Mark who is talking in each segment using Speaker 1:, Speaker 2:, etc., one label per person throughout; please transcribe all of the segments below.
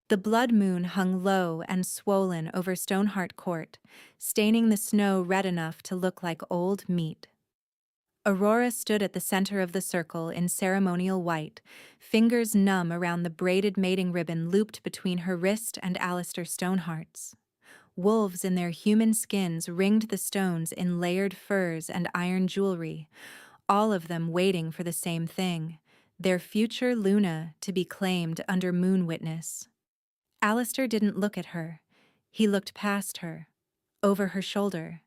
Speaker 1: The blood moon hung low and swollen over Stoneheart Court, staining the snow red enough to look like old meat. Aurora stood at the center of the circle in ceremonial white, fingers numb around the braided mating ribbon looped between her wrist and Alistair Stoneheart's. Wolves in their human skins ringed the stones in layered furs and iron jewelry, all of them waiting for the same thing, their future Luna to be claimed under moon witness. Alistair didn't look at her. He looked past her, over her shoulder,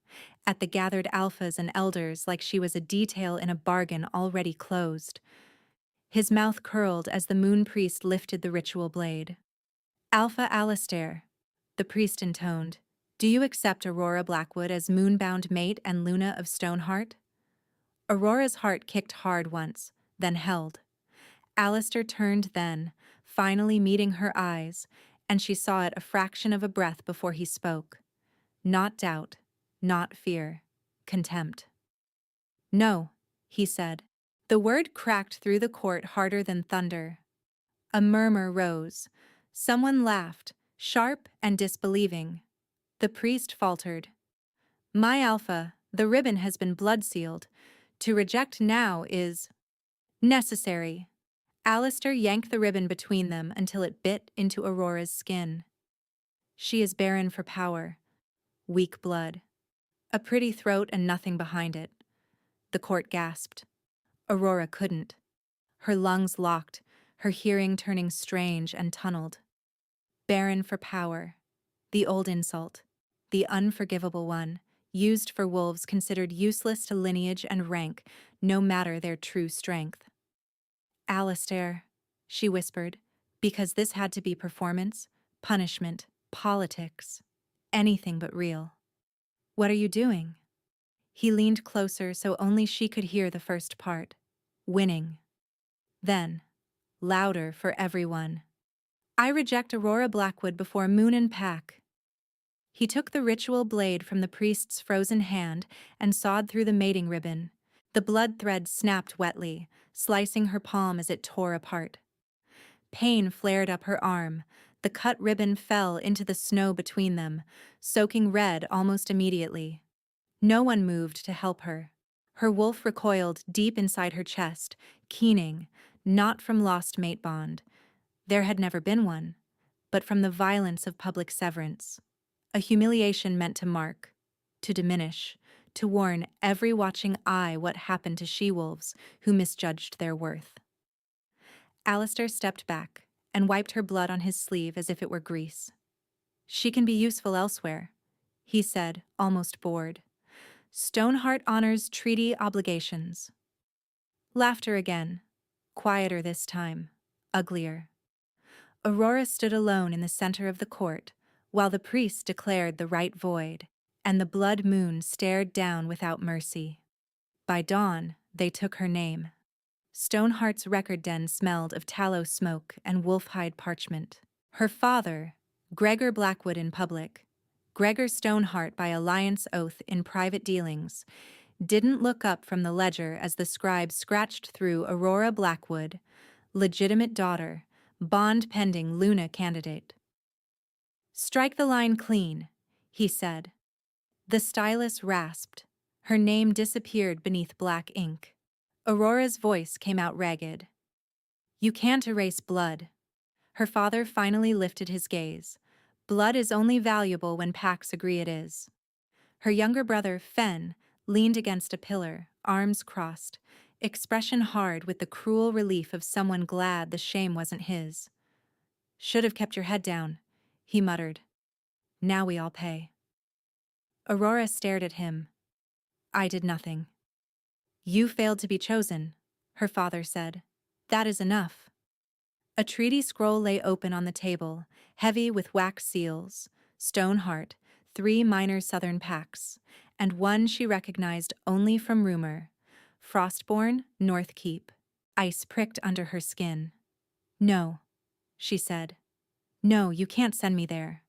Speaker 1: at the gathered alphas and elders like she was a detail in a bargain already closed. His mouth curled as the moon priest lifted the ritual blade. Alpha Alistair, the priest intoned, do you accept Aurora Blackwood as moonbound mate and Luna of Stoneheart? Aurora's heart kicked hard once, then held. Alistair turned then, finally meeting her eyes, and she saw it a fraction of a breath before he spoke. Not doubt, not fear, contempt. No, he said. The word cracked through the court harder than thunder. A murmur rose. Someone laughed, sharp and disbelieving. The priest faltered. My Alpha, the ribbon has been blood-sealed. To reject now is necessary. Alistair yanked the ribbon between them until it bit into Aurora's skin. She is barren for power. Weak blood. A pretty throat and nothing behind it. The court gasped. Aurora couldn't. Her lungs locked, her hearing turning strange and tunneled. Barren for power. The old insult. The unforgivable one, used for wolves considered useless to lineage and rank, no matter their true strength. Alistair, she whispered, because this had to be performance, punishment, politics. Anything but real. What are you doing? He leaned closer so only she could hear the first part. Winning. Then, louder for everyone. I reject Aurora Blackwood before moon and pack. He took the ritual blade from the priest's frozen hand and sawed through the mating ribbon. The blood thread snapped wetly, slicing her palm as it tore apart. Pain flared up her arm. The cut ribbon fell into the snow between them, soaking red almost immediately. No one moved to help her. Her wolf recoiled deep inside her chest, keening, not from lost mate bond. There had never been one, but from the violence of public severance. A humiliation meant to mark, to diminish, to warn every watching eye what happened to she-wolves who misjudged their worth. Alistair stepped back and wiped her blood on his sleeve as if it were grease. She can be useful elsewhere, he said, almost bored. Stoneheart honors treaty obligations. Laughter again, quieter this time, uglier. Aurora stood alone in the center of the court, while the priest declared the right void, and the blood moon stared down without mercy. By dawn, they took her name. Stoneheart's record den smelled of tallow smoke and wolf-hide parchment. Her father, Gregor Blackwood in public, Gregor Stoneheart by alliance oath in private dealings, didn't look up from the ledger as the scribe scratched through Aurora Blackwood, legitimate daughter, bond-pending Luna candidate. Strike the line clean, he said. The stylus rasped. Her name disappeared beneath black ink. Aurora's voice came out ragged. You can't erase blood. Her father finally lifted his gaze. Blood is only valuable when packs agree it is. Her younger brother, Fen, leaned against a pillar, arms crossed, expression hard with the cruel relief of someone glad the shame wasn't his. Should have kept your head down, he muttered. Now we all pay. Aurora stared at him. I did nothing. You failed to be chosen, her father said. That is enough. A treaty scroll lay open on the table, heavy with wax seals, Stoneheart, 3 minor southern packs, and one she recognized only from rumor, Frostborn, North Keep. Ice pricked under her skin. No, she said. No, you can't send me there.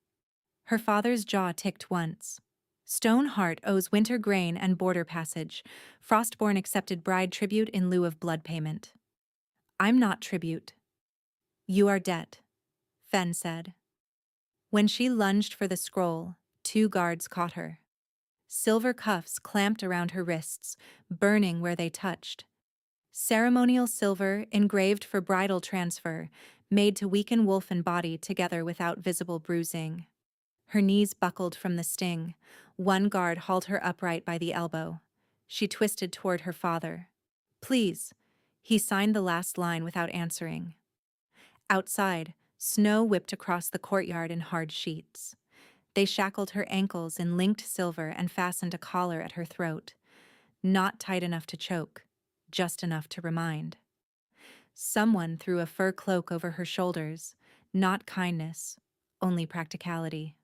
Speaker 1: Her father's jaw ticked once. Stoneheart owes winter grain and border passage. Frostborn accepted bride tribute in lieu of blood payment. I'm not tribute. You are debt, Fen said. When she lunged for the scroll, 2 guards caught her. Silver cuffs clamped around her wrists, burning where they touched. Ceremonial silver engraved for bridal transfer, made to weaken wolf and body together without visible bruising. Her knees buckled from the sting. 1 guard hauled her upright by the elbow. She twisted toward her father. "Please." He signed the last line without answering. Outside, snow whipped across the courtyard in hard sheets. They shackled her ankles in linked silver and fastened a collar at her throat. Not tight enough to choke, just enough to remind. Someone threw a fur cloak over her shoulders, not kindness, only practicality.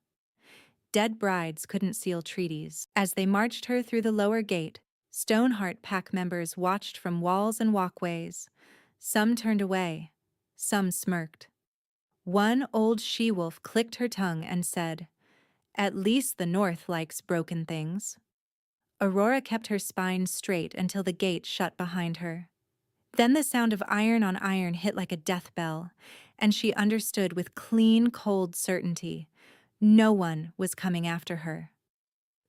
Speaker 1: Dead brides couldn't seal treaties. As they marched her through the lower gate, Stoneheart Pack members watched from walls and walkways. Some turned away, some smirked. One old she-wolf clicked her tongue and said, "At least the North likes broken things." Aurora kept her spine straight until the gate shut behind her. Then the sound of iron on iron hit like a death bell, and she understood with clean, cold certainty. No one was coming after her.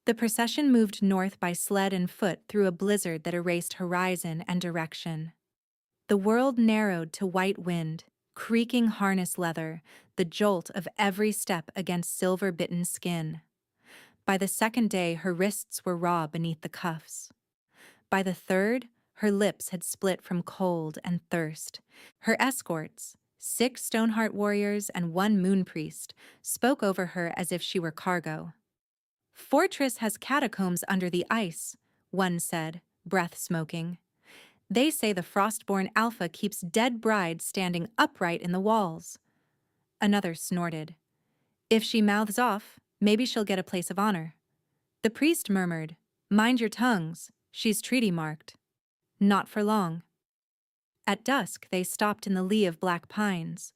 Speaker 1: The procession moved north by sled and foot through a blizzard that erased horizon and direction. The world narrowed to white wind, creaking harness leather, the jolt of every step against silver-bitten skin. By the second day, her wrists were raw beneath the cuffs. By the third, her lips had split from cold and thirst. Her escorts, 6 Stoneheart warriors and 1 moon priest, spoke over her as if she were cargo. "Fortress has catacombs under the ice," one said, breath smoking. "They say the Frostborn Alpha keeps dead brides standing upright in the walls." Another snorted. "If she mouths off, maybe she'll get a place of honor." The priest murmured, "Mind your tongues, she's treaty-marked." Not for long. At dusk, they stopped in the lee of black pines.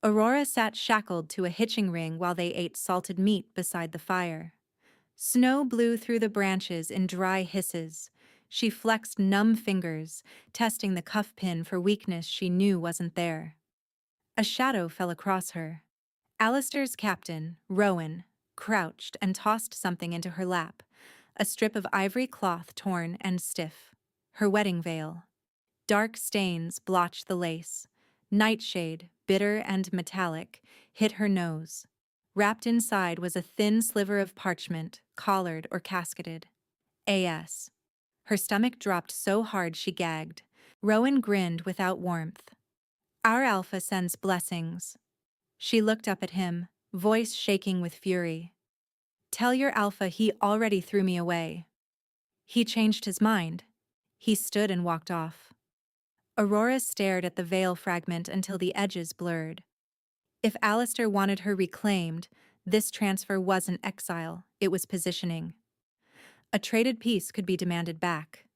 Speaker 1: Aurora sat shackled to a hitching ring while they ate salted meat beside the fire. Snow blew through the branches in dry hisses. She flexed numb fingers, testing the cuff pin for weakness she knew wasn't there. A shadow fell across her. Alistair's captain, Rowan, crouched and tossed something into her lap, a strip of ivory cloth torn and stiff. Her wedding veil. Dark stains blotched the lace. Nightshade, bitter and metallic, hit her nose. Wrapped inside was a thin sliver of parchment, collared or casketed. A.S. Her stomach dropped so hard she gagged. Rowan grinned without warmth. "Our Alpha sends blessings." She looked up at him, voice shaking with fury. "Tell your Alpha he already threw me away." He changed his mind. He stood and walked off. Aurora stared at the veil fragment until the edges blurred. If Alistair wanted her reclaimed, this transfer wasn't exile, it was positioning. A traded piece could be demanded back.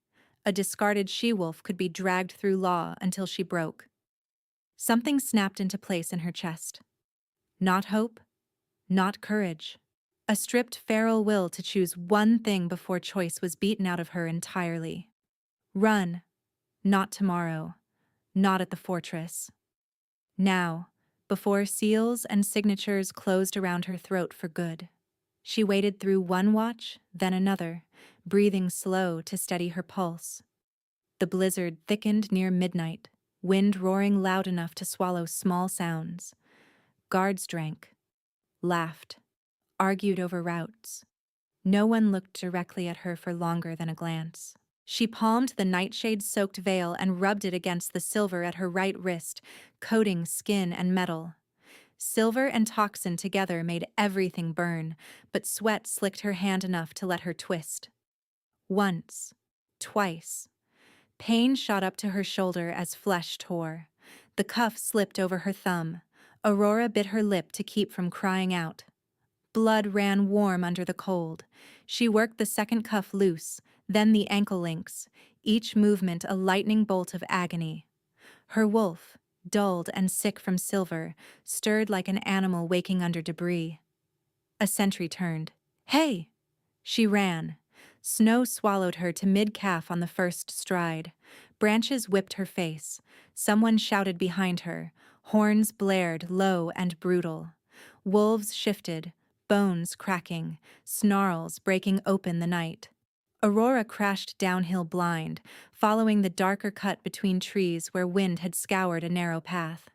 Speaker 1: A discarded she-wolf could be dragged through law until she broke. Something snapped into place in her chest. Not hope, not courage. A stripped feral will to choose one thing before choice was beaten out of her entirely. Run. Not tomorrow. Not at the fortress. Now, before seals and signatures closed around her throat for good. She waited through one watch, then another, breathing slow to steady her pulse. The blizzard thickened near midnight, wind roaring loud enough to swallow small sounds. Guards drank, laughed, argued over routes. No one looked directly at her for longer than a glance. She palmed the nightshade-soaked veil and rubbed it against the silver at her right wrist, coating skin and metal. Silver and toxin together made everything burn, but sweat slicked her hand enough to let her twist. Once. Twice. Pain shot up to her shoulder as flesh tore. The cuff slipped over her thumb. Aurora bit her lip to keep from crying out. Blood ran warm under the cold. She worked the second cuff loose, then the ankle links, each movement a lightning bolt of agony. Her wolf, dulled and sick from silver, stirred like an animal waking under debris. A sentry turned. "Hey!" She ran. Snow swallowed her to mid-calf on the first stride. Branches whipped her face. Someone shouted behind her. Horns blared low and brutal. Wolves shifted, bones cracking, snarls breaking open the night. Aurora crashed downhill blind, following the darker cut between trees where wind had scoured a narrow path.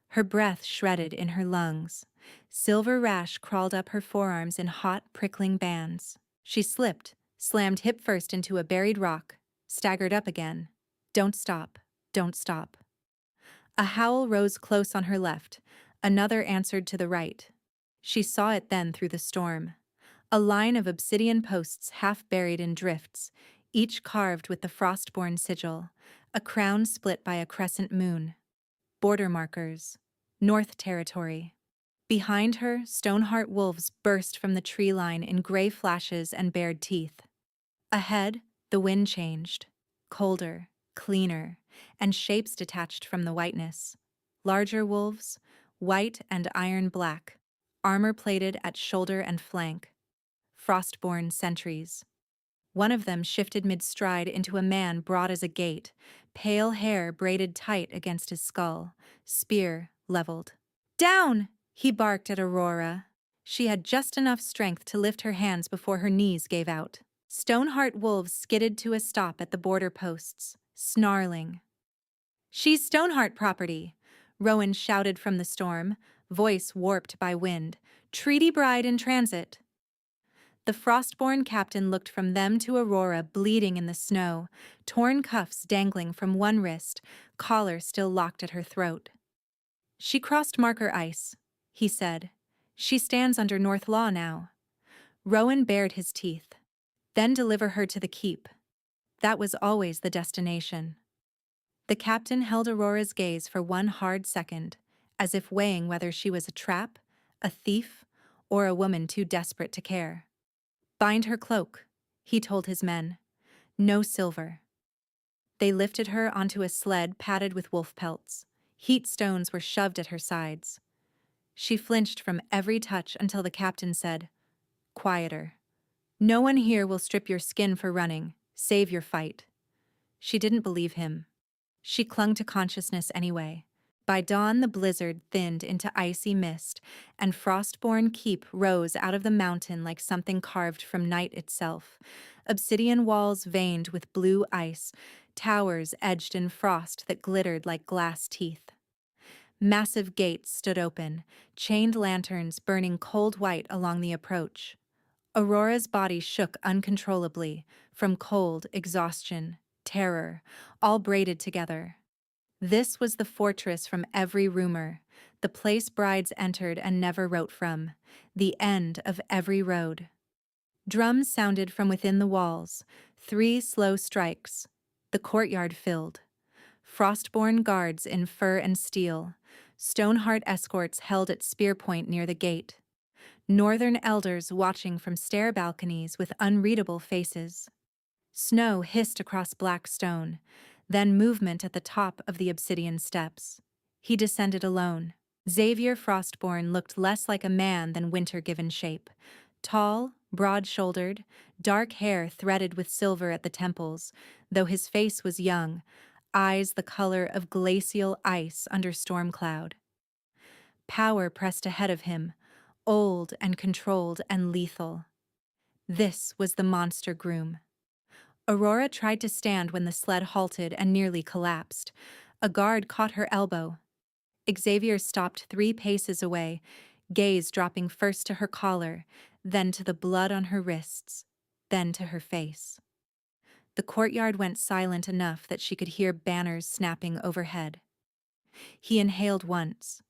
Speaker 1: Her breath shredded in her lungs. Silver rash crawled up her forearms in hot, prickling bands. She slipped, slammed hip first into a buried rock, staggered up again. Don't stop, don't stop. A howl rose close on her left, another answered to the right. She saw it then through the storm. A line of obsidian posts half buried in drifts, each carved with the frostborn sigil, a crown split by a crescent moon. Border markers. North Territory. Behind her, Stoneheart wolves burst from the tree line in gray flashes and bared teeth. Ahead, the wind changed. Colder, cleaner, and shapes detached from the whiteness. Larger wolves, white and iron black, armor-plated at shoulder and flank. Frostborn sentries. One of them shifted mid-stride into a man broad as a gate, pale hair braided tight against his skull, spear leveled. "Down!" he barked at Aurora. She had just enough strength to lift her hands before her knees gave out. Stoneheart wolves skidded to a stop at the border posts, snarling. "She's Stoneheart property," Rowan shouted from the storm, voice warped by wind. "Treaty bride in transit." The frostborn captain looked from them to Aurora bleeding in the snow, torn cuffs dangling from one wrist, collar still locked at her throat. "She crossed marker ice," he said. "She stands under North law now." Rowan bared his teeth. Then deliver her to the keep. That was always the destination. The captain held Aurora's gaze for one hard second, as if weighing whether she was a trap, a thief, or a woman too desperate to care. "Bind her cloak," he told his men. "No silver." They lifted her onto a sled padded with wolf pelts. Heat stones were shoved at her sides. She flinched from every touch until the captain said, "Quieter. No one here will strip your skin for running. Save your fight." She didn't believe him. She clung to consciousness anyway. By dawn the blizzard thinned into icy mist, and Frostborn Keep rose out of the mountain like something carved from night itself. Obsidian walls veined with blue ice, towers edged in frost that glittered like glass teeth. Massive gates stood open, chained lanterns burning cold white along the approach. Aurora's body shook uncontrollably, from cold, exhaustion, terror, all braided together. This was the fortress from every rumor, the place brides entered and never wrote from, the end of every road. Drums sounded from within the walls, 3 slow strikes. The courtyard filled. Frostborn guards in fur and steel, Stoneheart escorts held at spear point near the gate. Northern elders watching from stair balconies with unreadable faces. Snow hissed across black stone, then movement at the top of the obsidian steps. He descended alone. Xavier Frostborn looked less like a man than winter given shape. Tall, broad-shouldered, dark hair threaded with silver at the temples, though his face was young, eyes the color of glacial ice under storm cloud. Power pressed ahead of him, old and controlled and lethal. This was the monster Groom. Aurora tried to stand when the sled halted and nearly collapsed. A guard caught her elbow. Xavier stopped 3 paces away, gaze dropping first to her collar, then to the blood on her wrists, then to her face. The courtyard went silent enough that she could hear banners snapping overhead. He inhaled once.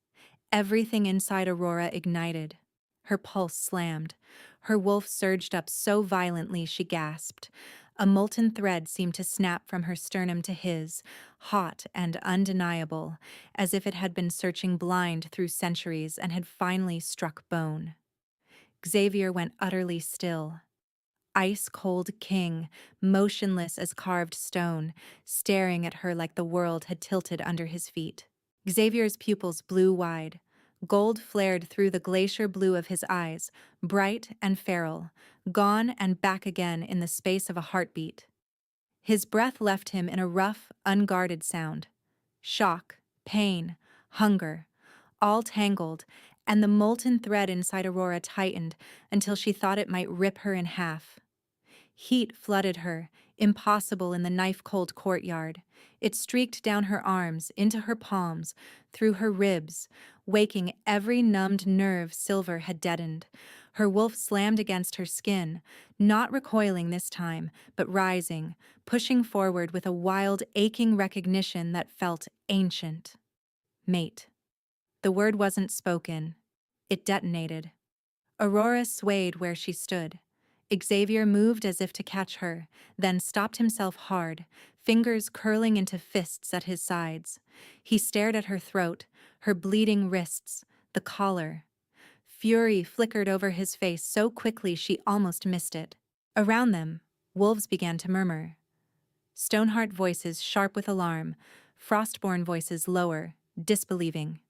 Speaker 1: Everything inside Aurora ignited. Her pulse slammed. Her wolf surged up so violently she gasped. A molten thread seemed to snap from her sternum to his, hot and undeniable, as if it had been searching blind through centuries and had finally struck bone. Xavier went utterly still. Ice-cold king, motionless as carved stone, staring at her like the world had tilted under his feet. Xavier's pupils blew wide. Gold flared through the glacier blue of his eyes, bright and feral, gone and back again in the space of a heartbeat. His breath left him in a rough, unguarded sound. Shock, pain, hunger, all tangled, and the molten thread inside Aurora tightened until she thought it might rip her in half. Heat flooded her, impossible in the knife-cold courtyard. It streaked down her arms, into her palms, through her ribs, waking every numbed nerve Silver had deadened. Her wolf slammed against her skin, not recoiling this time, but rising, pushing forward with a wild, aching recognition that felt ancient. Mate. The word wasn't spoken. It detonated. Aurora swayed where she stood. Xavier moved as if to catch her, then stopped himself hard, fingers curling into fists at his sides. He stared at her throat, her bleeding wrists, the collar. Fury flickered over his face so quickly she almost missed it. Around them, wolves began to murmur. Stoneheart voices sharp with alarm, Frostborn voices lower, disbelieving.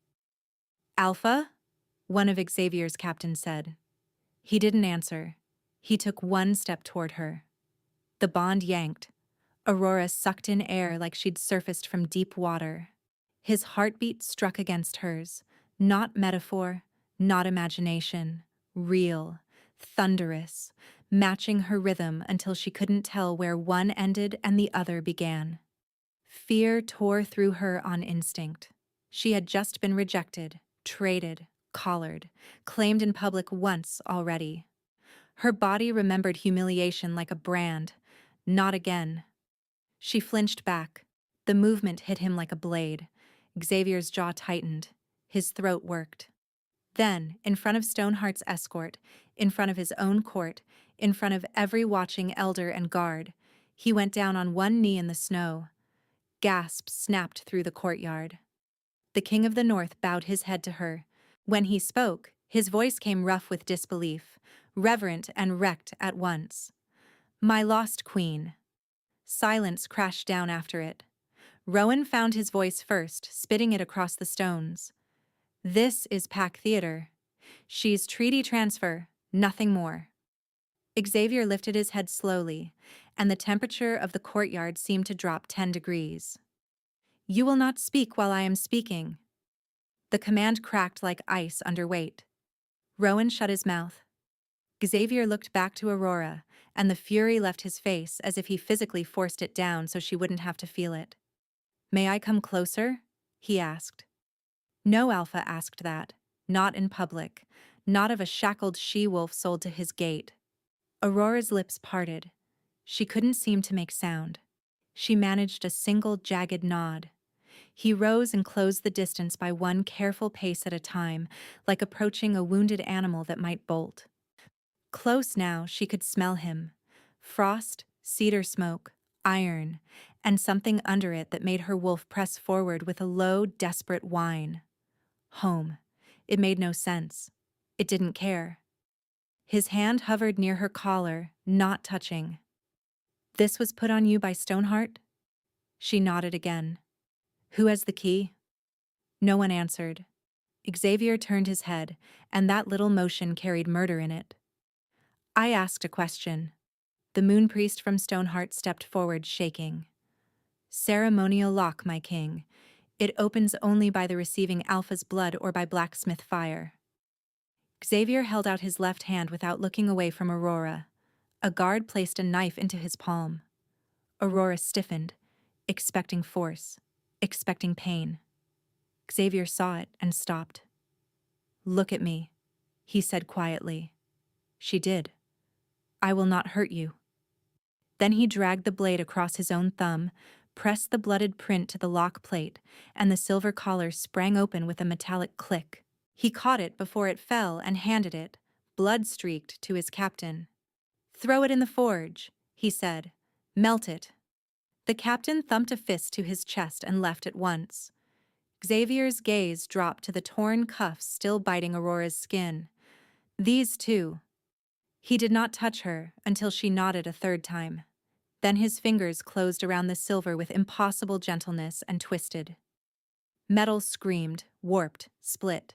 Speaker 1: "Alpha?" one of Xavier's captains said. He didn't answer. He took one step toward her. The bond yanked. Aurora sucked in air like she'd surfaced from deep water. His heartbeat struck against hers. Not metaphor, not imagination. Real, thunderous, matching her rhythm until she couldn't tell where one ended and the other began. Fear tore through her on instinct. She had just been rejected, traded, collared, claimed in public once already. Her body remembered humiliation like a brand. Not again. She flinched back. The movement hit him like a blade. Xavier's jaw tightened. His throat worked. Then, in front of Stoneheart's escort, in front of his own court, in front of every watching elder and guard, he went down on one knee in the snow. Gasps snapped through the courtyard. The King of the North bowed his head to her. When he spoke, his voice came rough with disbelief, reverent and wrecked at once. "My lost queen." Silence crashed down after it. Rowan found his voice first, spitting it across the stones. "This is Pack Theater. She's treaty transfer, nothing more." Xavier lifted his head slowly, and the temperature of the courtyard seemed to drop 10 degrees. "You will not speak while I am speaking." The command cracked like ice under weight. Rowan shut his mouth. Xavier looked back to Aurora, and the fury left his face as if he physically forced it down so she wouldn't have to feel it. "May I come closer?" he asked. No Alpha asked that, not in public, not of a shackled she-wolf sold to his gate. Aurora's lips parted. She couldn't seem to make sound. She managed a single jagged nod. He rose and closed the distance by one careful pace at a time, like approaching a wounded animal that might bolt. Close now, she could smell him. Frost, cedar smoke, iron, and something under it that made her wolf press forward with a low, desperate whine. Home. It made no sense. It didn't care. His hand hovered near her collar, not touching. "This was put on you by Stoneheart?" She nodded again. "Who has the key?" No one answered. Xavier turned his head, and that little motion carried murder in it. "I asked a question." The moon priest from Stoneheart stepped forward, shaking. "Ceremonial lock, my king. It opens only by the receiving Alpha's blood or by blacksmith fire." Xavier held out his left hand without looking away from Aurora. A guard placed a knife into his palm. Aurora stiffened, expecting force, expecting pain. Xavier saw it and stopped. "Look at me," he said quietly. She did. "I will not hurt you." Then he dragged the blade across his own thumb, pressed the blooded print to the lock plate, and the silver collar sprang open with a metallic click. He caught it before it fell and handed it, blood-streaked, to his captain. "Throw it in the forge," he said. "Melt it." The captain thumped a fist to his chest and left at once. Xavier's gaze dropped to the torn cuffs still biting Aurora's skin. These too. He did not touch her until she nodded a third time. Then his fingers closed around the silver with impossible gentleness and twisted. Metal screamed, warped, split.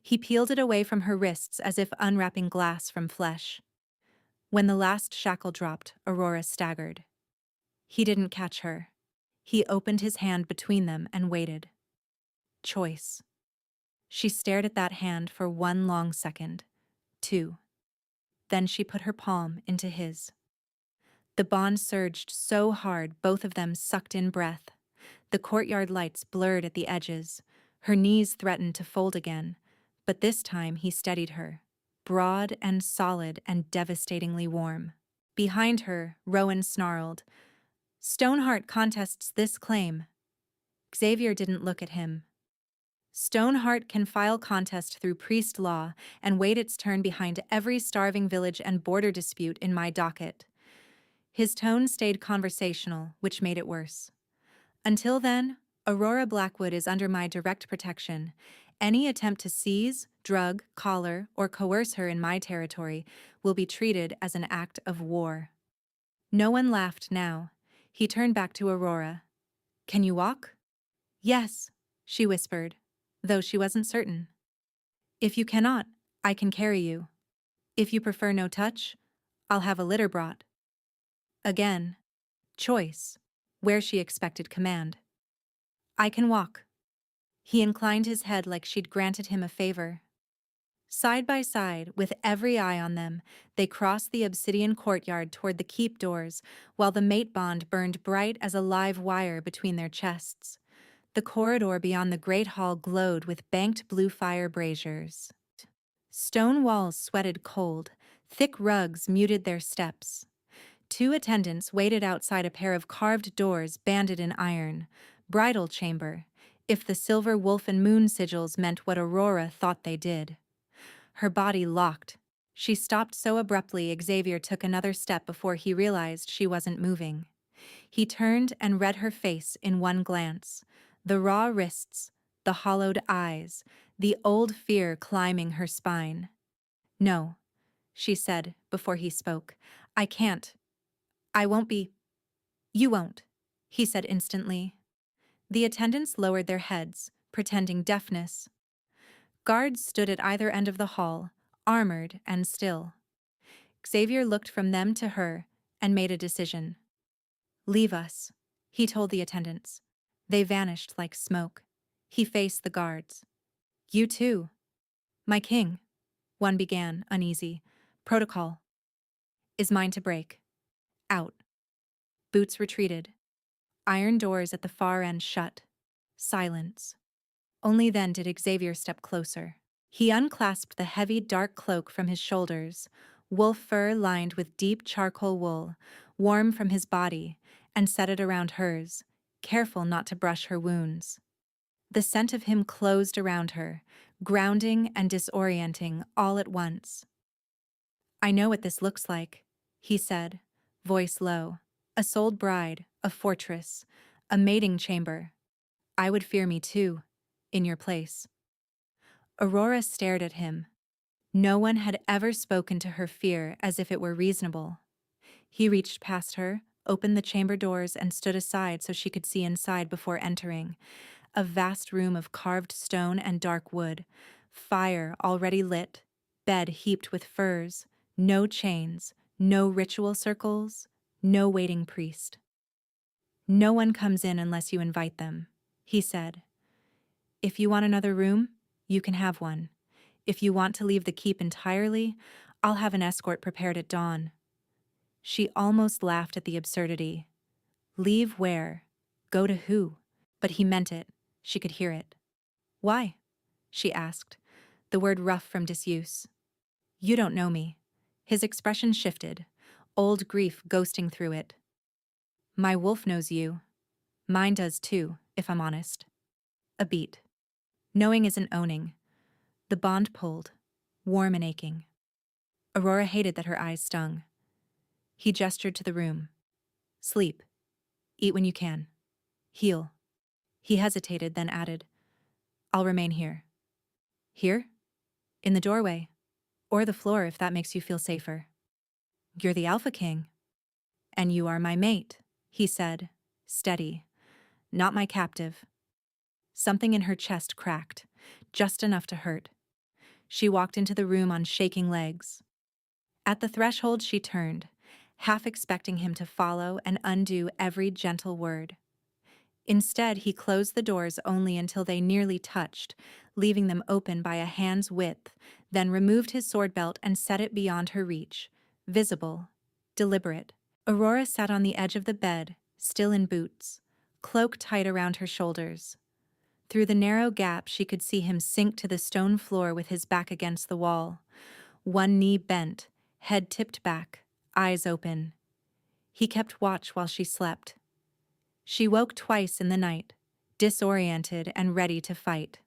Speaker 1: He peeled it away from her wrists as if unwrapping glass from flesh. When the last shackle dropped, Aurora staggered. He didn't catch her. He opened his hand between them and waited. Choice. She stared at that hand for one long second. Two. Then she put her palm into his. The bond surged so hard both of them sucked in breath. The courtyard lights blurred at the edges. Her knees threatened to fold again, but this time he steadied her, broad and solid and devastatingly warm. Behind her, Rowan snarled, "Stoneheart contests this claim." Xavier didn't look at him. "Stoneheart can file contest through priest law and wait its turn behind every starving village and border dispute in my docket." His tone stayed conversational, which made it worse. "Until then, Aurora Blackwood is under my direct protection. Any attempt to seize, drug, collar, or coerce her in my territory will be treated as an act of war." No one laughed now. He turned back to Aurora. "Can you walk?" "Yes," she whispered, though she wasn't certain. "If you cannot, I can carry you. If you prefer no touch, I'll have a litter brought." Again, choice, where she expected command. "I can walk." He inclined his head like she'd granted him a favor. Side by side, with every eye on them, they crossed the obsidian courtyard toward the keep doors, while the mate bond burned bright as a live wire between their chests. The corridor beyond the great hall glowed with banked blue fire braziers. Stone walls sweated cold, thick rugs muted their steps. Two attendants waited outside a pair of carved doors banded in iron. Bridal chamber, if the silver wolf and moon sigils meant what Aurora thought they did. Her body locked. She stopped so abruptly Xavier took another step before he realized she wasn't moving. He turned and read her face in one glance. The raw wrists, the hollowed eyes, the old fear climbing her spine. "No," she said before he spoke. "I can't. I won't be." "You won't," he said instantly. The attendants lowered their heads, pretending deafness. Guards stood at either end of the hall, armored and still. Xavier looked from them to her and made a decision. "Leave us," he told the attendants. They vanished like smoke. He faced the guards. "You too." "My king," one began, uneasy. "Protocol." "Is mine to break." "Out." Boots retreated. Iron doors at the far end shut. Silence. Only then did Xavier step closer. He unclasped the heavy, dark cloak from his shoulders, wolf fur lined with deep charcoal wool, warm from his body, and set it around hers, careful not to brush her wounds. The scent of him closed around her, grounding and disorienting all at once. "I know what this looks like," he said, voice low. "A souled bride, a fortress, a mating chamber. I would fear me too, in your place." Aurora stared at him. No one had ever spoken to her fear as if it were reasonable. He reached past her, opened the chamber doors, and stood aside so she could see inside before entering. A vast room of carved stone and dark wood, fire already lit, bed heaped with furs, no chains, no ritual circles, no waiting priest. "No one comes in unless you invite them," he said. "If you want another room, you can have one. If you want to leave the keep entirely, I'll have an escort prepared at dawn." She almost laughed at the absurdity. Leave where? Go to who? But he meant it. She could hear it. "Why?" she asked, the word rough from disuse. "You don't know me." His expression shifted, old grief ghosting through it. "My wolf knows you. Mine does too, if I'm honest." A beat. Knowing isn't owning. The bond pulled, warm and aching. Aurora hated that her eyes stung. He gestured to the room. "Sleep. Eat when you can. Heal." He hesitated, then added, "I'll remain here." "Here?" "In the doorway. Or the floor if that makes you feel safer." "You're the Alpha King." "And you are my mate," he said, steady. "Not my captive." Something in her chest cracked, just enough to hurt. She walked into the room on shaking legs. At the threshold she turned, half expecting him to follow and undo every gentle word. Instead, he closed the doors only until they nearly touched, leaving them open by a hand's width, then removed his sword belt and set it beyond her reach. Visible. Deliberate. Aurora sat on the edge of the bed, still in boots, cloak tight around her shoulders. Through the narrow gap she could see him sink to the stone floor with his back against the wall. One knee bent, head tipped back, eyes open. He kept watch while she slept. She woke twice in the night, disoriented and ready to fight.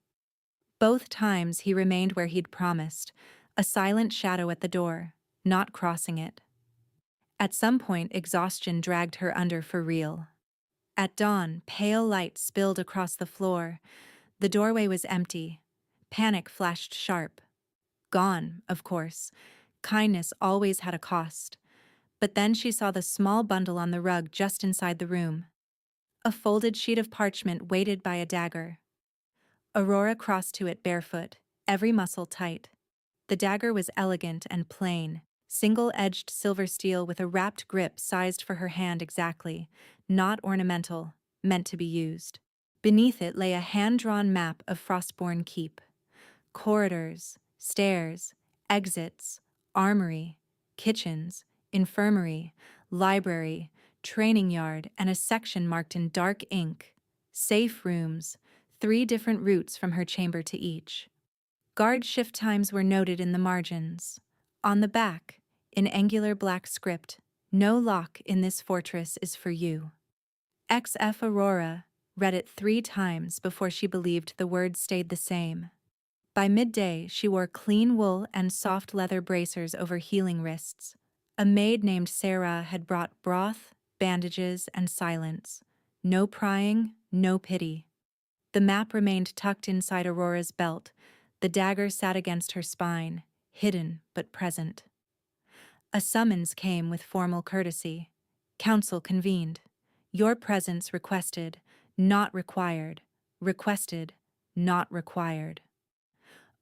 Speaker 1: Both times he remained where he'd promised, a silent shadow at the door, not crossing it. At some point, exhaustion dragged her under for real. At dawn, pale light spilled across the floor. The doorway was empty. Panic flashed sharp. Gone, of course. Kindness always had a cost. But then she saw the small bundle on the rug just inside the room. A folded sheet of parchment weighted by a dagger. Aurora crossed to it barefoot, every muscle tight. The dagger was elegant and plain, single-edged silver steel with a wrapped grip sized for her hand exactly, not ornamental, meant to be used. Beneath it lay a hand-drawn map of Frostborn Keep. Corridors, stairs, exits, armory, kitchens, infirmary, library, training yard, and a section marked in dark ink. Safe rooms, 3 different routes from her chamber to each. Guard shift times were noted in the margins. On the back, in angular black script, "No lock in this fortress is for you." XF Aurora read it 3 times before she believed the words stayed the same. By midday, she wore clean wool and soft leather bracers over healing wrists. A maid named Sarah had brought broth, bandages, and silence. No prying, no pity. The map remained tucked inside Aurora's belt. The dagger sat against her spine, hidden but present. A summons came with formal courtesy. Council convened. Your presence requested, not required. Requested, not required.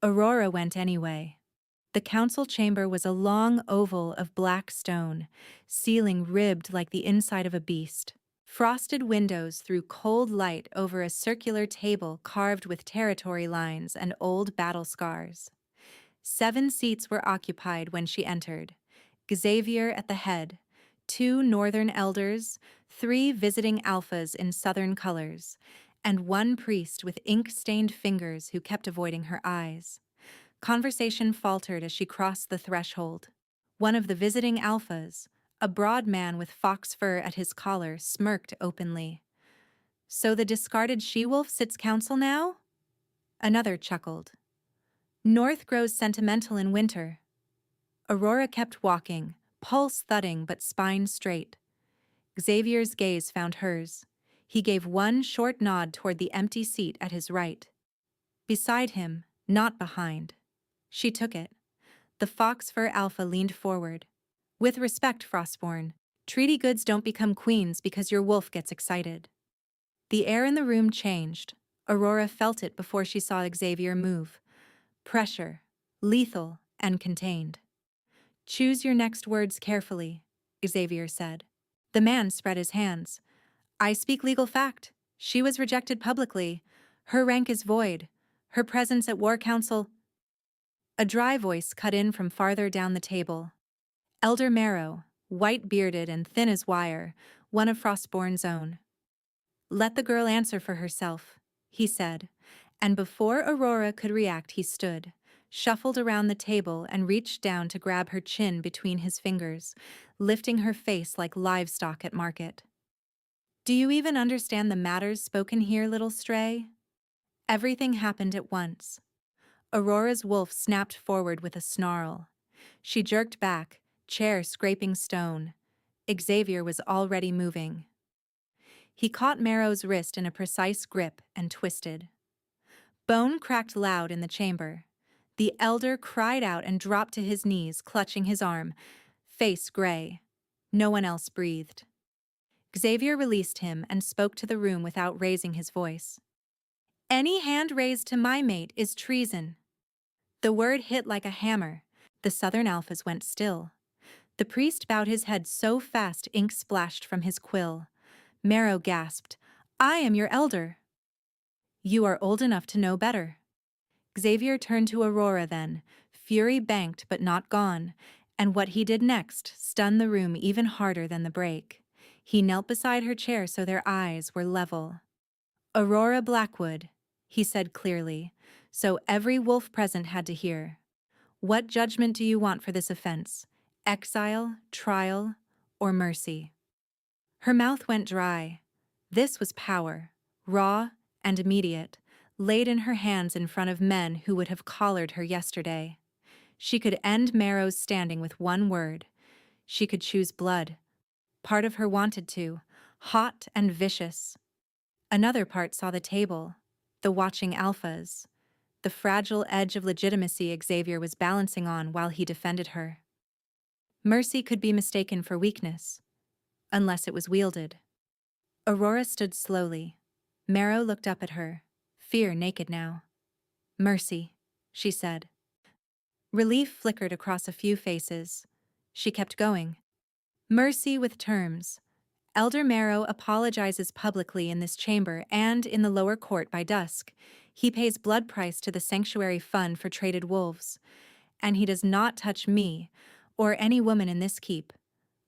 Speaker 1: Aurora went anyway. The council chamber was a long oval of black stone, ceiling ribbed like the inside of a beast. Frosted windows threw cold light over a circular table carved with territory lines and old battle scars. 7 seats were occupied when she entered. Xavier at the head, 2 northern elders, 3 visiting alphas in southern colors, and 1 priest with ink-stained fingers who kept avoiding her eyes. Conversation faltered as she crossed the threshold. One of the visiting alphas, a broad man with fox fur at his collar, smirked openly. "So the discarded she-wolf sits council now?" Another chuckled. "North grows sentimental in winter." Aurora kept walking, pulse thudding but spine straight. Xavier's gaze found hers. He gave one short nod toward the empty seat at his right. Beside him, not behind. She took it. The fox fur alpha leaned forward. "With respect, Frostborn, treaty goods don't become queens because your wolf gets excited." The air in the room changed. Aurora felt it before she saw Xavier move. Pressure, lethal and contained. "Choose your next words carefully," Xavier said. The man spread his hands. "I speak legal fact. She was rejected publicly. Her rank is void. Her presence at War Council—" A dry voice cut in from farther down the table. Elder Marrow, white-bearded and thin as wire, one of Frostborn's own. "Let the girl answer for herself," he said, and before Aurora could react he stood, shuffled around the table and reached down to grab her chin between his fingers, lifting her face like livestock at market. "Do you even understand the matters spoken here, little stray?" Everything happened at once. Aurora's wolf snapped forward with a snarl. She jerked back, chair scraping stone. Xavier was already moving. He caught Marrow's wrist in a precise grip and twisted. Bone cracked loud in the chamber. The elder cried out and dropped to his knees, clutching his arm, face gray. No one else breathed. Xavier released him and spoke to the room without raising his voice. "Any hand raised to my mate is treason." The word hit like a hammer. The southern alphas went still. The priest bowed his head so fast ink splashed from his quill. Marrow gasped, I am your elder. You are old enough to know better. Xavier turned to Aurora then, fury banked but not gone, and what he did next stunned the room even harder than the break. He knelt beside her chair so their eyes were level. Aurora Blackwood, he said clearly, so every wolf present had to hear. What judgment do you want for this offense? Exile, trial, or mercy? Her mouth went dry. This was power, raw and immediate, laid in her hands in front of men who would have collared her yesterday. She could end Marrow's standing with one word. She could choose blood. Part of her wanted to, hot and vicious. Another part saw the table, the watching alphas, the fragile edge of legitimacy Xavier was balancing on while he defended her. Mercy could be mistaken for weakness, unless it was wielded. Aurora stood slowly. Marrow looked up at her, fear naked now. Mercy, she said. Relief flickered across a few faces. She kept going. Mercy with terms. Elder Marrow apologizes publicly in this chamber and in the lower court by dusk. He pays blood price to the sanctuary fund for traded wolves. And he does not touch me, or any woman in this keep,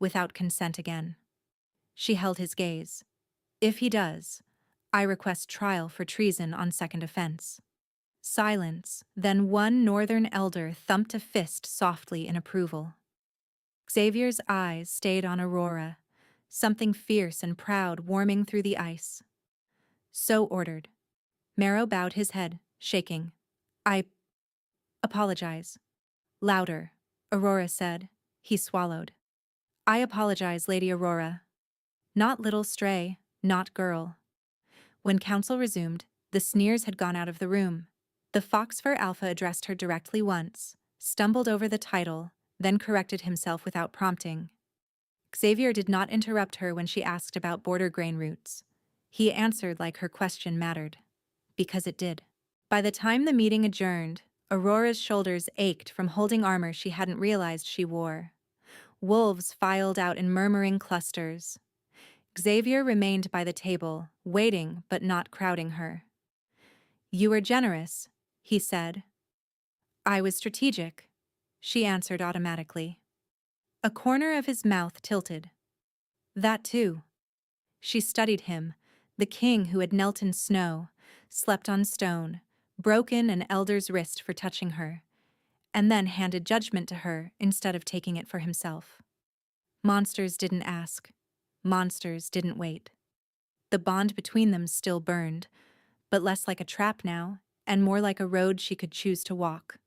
Speaker 1: without consent again. She held his gaze. If he does, I request trial for treason on second offense. Silence, then one northern elder thumped a fist softly in approval. Xavier's eyes stayed on Aurora, something fierce and proud warming through the ice. So ordered. Marrow bowed his head, shaking. I apologize. Louder, Aurora said. He swallowed. I apologize, Lady Aurora. Not little stray, not girl. When council resumed, the sneers had gone out of the room. The Foxfur Alpha addressed her directly once, stumbled over the title, then corrected himself without prompting. Xavier did not interrupt her when she asked about border grain routes. He answered like her question mattered. Because it did. By the time the meeting adjourned, Aurora's shoulders ached from holding armor she hadn't realized she wore. Wolves filed out in murmuring clusters. Xavier remained by the table, waiting but not crowding her. You were generous, he said. I was strategic, she answered automatically. A corner of his mouth tilted. That too. She studied him, the king who had knelt in snow, slept on stone, broken an elder's wrist for touching her, and then handed judgment to her instead of taking it for himself. Monsters didn't ask. Monsters didn't wait. The bond between them still burned, but less like a trap now, and more like a road she could choose to walk.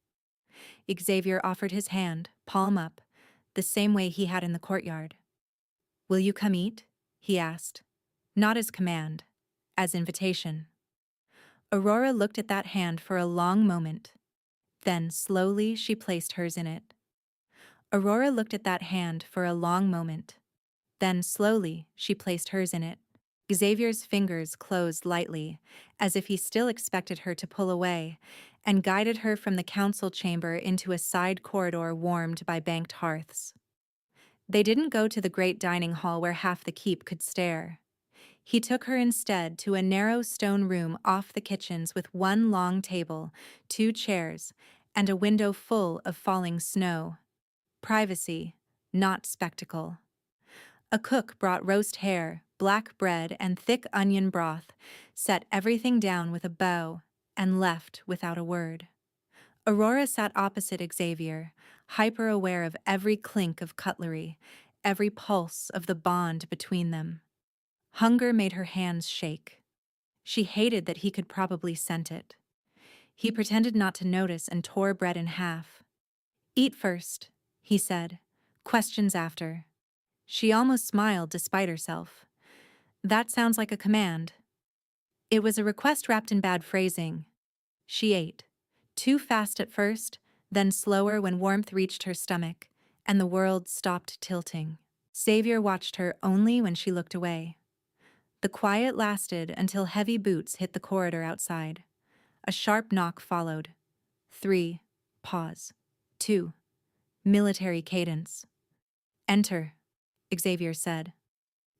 Speaker 1: Xavier offered his hand, palm up, the same way he had in the courtyard. Will you come eat? He asked. Not as command, as invitation. Aurora looked at that hand for a long moment. Then, slowly, she placed hers in it. Aurora looked at that hand for a long moment. Then, slowly, she placed hers in it. Xavier's fingers closed lightly, as if he still expected her to pull away, and guided her from the council chamber into a side corridor warmed by banked hearths. They didn't go to the great dining hall where half the keep could stare. He took her instead to a narrow stone room off the kitchens with one long table, 2 chairs, and a window full of falling snow. Privacy, not spectacle. A cook brought roast hare, black bread, and thick onion broth, set everything down with a bow, and left without a word. Aurora sat opposite Xavier, hyper-aware of every clink of cutlery, every pulse of the bond between them. Hunger made her hands shake. She hated that he could probably scent it. He pretended not to notice and tore bread in half. Eat first, he said. Questions after. She almost smiled despite herself. That sounds like a command. It was a request wrapped in bad phrasing. She ate. Too fast at first, then slower when warmth reached her stomach, and the world stopped tilting. Xavier watched her only when she looked away. The quiet lasted until heavy boots hit the corridor outside. A sharp knock followed. 3. Pause. 2. Military cadence. Enter, Xavier said.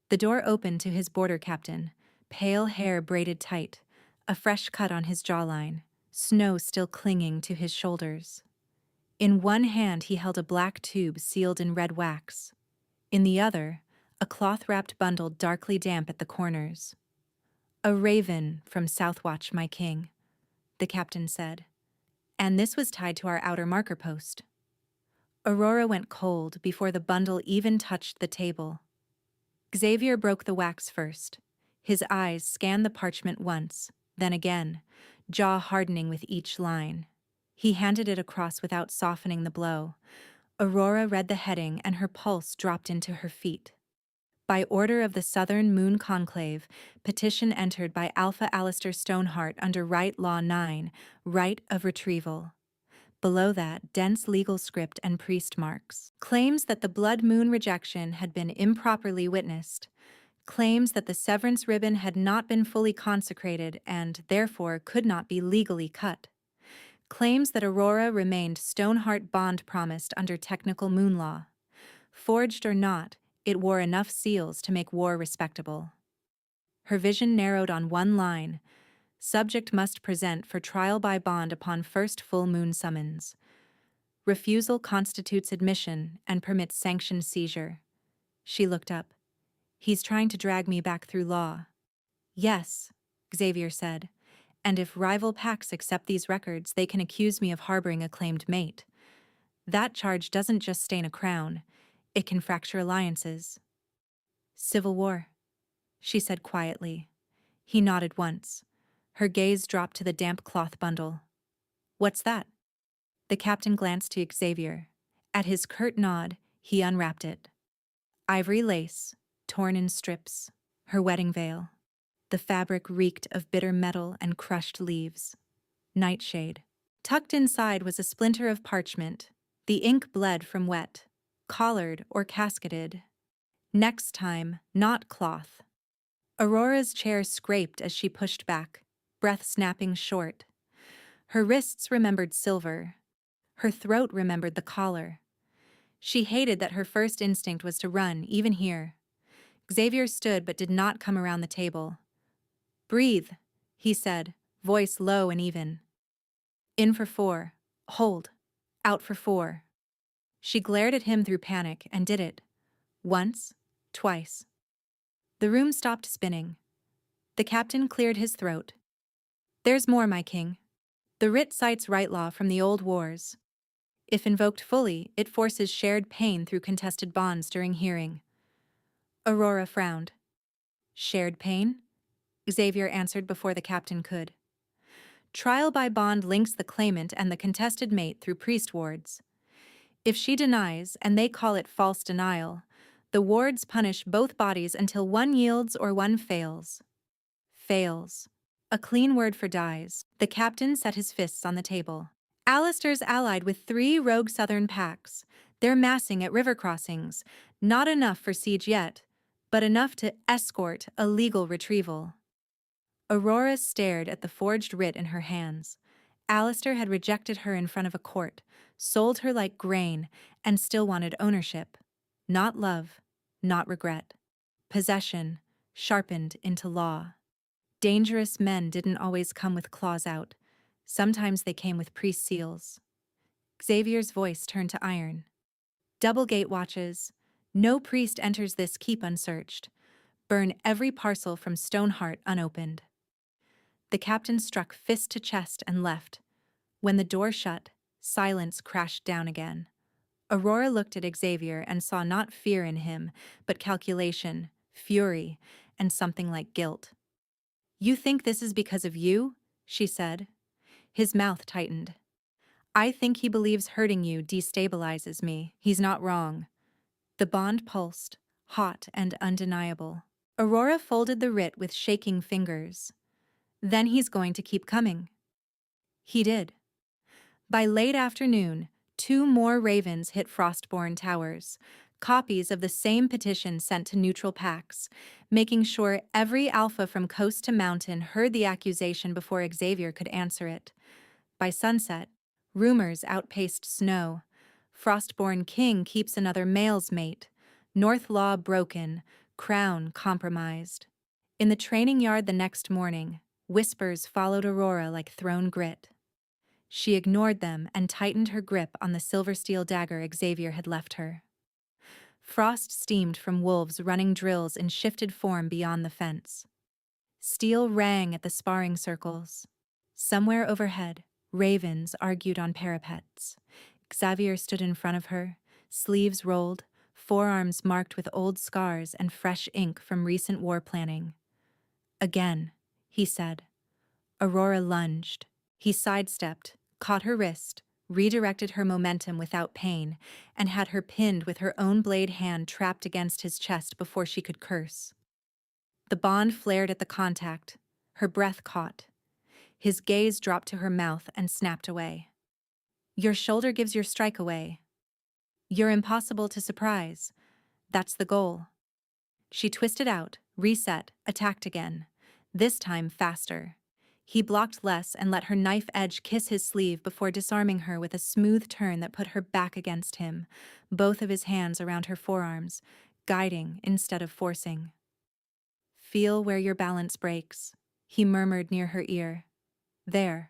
Speaker 1: The door opened to his border captain, pale hair braided tight, a fresh cut on his jawline, snow still clinging to his shoulders. In one hand he held a black tube sealed in red wax. In the other, a cloth-wrapped bundle darkly damp at the corners. "A raven from Southwatch, my king," the captain said. "And this was tied to our outer marker post." Aurora went cold before the bundle even touched the table. Xavier broke the wax first. His eyes scanned the parchment once, then again, jaw hardening with each line. He handed it across without softening the blow. Aurora read the heading and her pulse dropped into her feet. By order of the Southern Moon Conclave, petition entered by Alpha Alistair Stoneheart under Right Law 9, right of retrieval. Below that, dense legal script and priest marks. Claims that the blood moon rejection had been improperly witnessed. Claims that the severance ribbon had not been fully consecrated and, therefore, could not be legally cut. Claims that Aurora remained Stoneheart bond promised under technical moon law. Forged or not, it wore enough seals to make war respectable. Her vision narrowed on one line: subject must present for trial by bond upon first full moon summons. Refusal constitutes admission and permits sanctioned seizure. She looked up. "He's trying to drag me back through law." "Yes," Xavier said, "and if rival packs accept these records, they can accuse me of harboring a claimed mate. That charge doesn't just stain a crown, it can fracture alliances." "Civil war," she said quietly. He nodded once. Her gaze dropped to the damp cloth bundle. "What's that?" The captain glanced to Xavier. At his curt nod, he unwrapped it. Ivory lace, torn in strips, her wedding veil. The fabric reeked of bitter metal and crushed leaves. Nightshade. Tucked inside was a splinter of parchment. The ink bled from wet, collared or casketed. Next time, not cloth. Aurora's chair scraped as she pushed back, breath snapping short. Her wrists remembered silver. Her throat remembered the collar. She hated that her first instinct was to run, even here. Xavier stood but did not come around the table. "Breathe," he said, voice low and even. "In for 4. Hold. Out for 4. She glared at him through panic and did it. Once, twice. The room stopped spinning. The captain cleared his throat. "There's more, my king. The writ cites right law from the old wars. If invoked fully, it forces shared pain through contested bonds during hearing." Aurora frowned. "Shared pain?" Xavier answered before the captain could. "Trial by bond links the claimant and the contested mate through priest wards. If she denies, and they call it false denial, the wards punish both bodies until one yields or one fails." Fails. A clean word for dies. The captain set his fists on the table. "Alistair's allied with 3 rogue southern packs. They're massing at river crossings. Not enough for siege yet, but enough to escort a legal retrieval." Aurora stared at the forged writ in her hands. Alistair had rejected her in front of a court, sold her like grain, and still wanted ownership. Not love, not regret. Possession, sharpened into law. Dangerous men didn't always come with claws out. Sometimes they came with priest seals. Xavier's voice turned to iron. "Double gate watches. No priest enters this keep unsearched. Burn every parcel from Stoneheart unopened." The captain struck fist to chest and left. When the door shut, silence crashed down again. Aurora looked at Xavier and saw not fear in him, but calculation, fury, and something like guilt. "You think this is because of you?" she said. His mouth tightened. "I think he believes hurting you destabilizes me. He's not wrong." The bond pulsed, hot and undeniable. Aurora folded the writ with shaking fingers. "Then he's going to keep coming." He did. By late afternoon, 2 more ravens hit Frostborn Towers, copies of the same petition sent to neutral packs, making sure every alpha from coast to mountain heard the accusation before Xavier could answer it. By sunset, rumors outpaced snow. Frostborn King keeps another male's mate. North law broken, crown compromised. In the training yard the next morning, whispers followed Aurora like thrown grit. She ignored them and tightened her grip on the silver steel dagger Xavier had left her. Frost steamed from wolves running drills in shifted form beyond the fence. Steel rang at the sparring circles. Somewhere overhead, ravens argued on parapets. Xavier stood in front of her, sleeves rolled, forearms marked with old scars and fresh ink from recent war planning. Again, he said. Aurora lunged. He sidestepped, caught her wrist, redirected her momentum without pain, and had her pinned with her own blade hand trapped against his chest before she could curse. The bond flared at the contact. Her breath caught. His gaze dropped to her mouth and snapped away. Your shoulder gives your strike away. You're impossible to surprise. That's the goal. She twisted out, reset, attacked again. This time faster. He blocked less and let her knife edge kiss his sleeve before disarming her with a smooth turn that put her back against him, both of his hands around her forearms, guiding instead of forcing. Feel where your balance breaks, he murmured near her ear. There.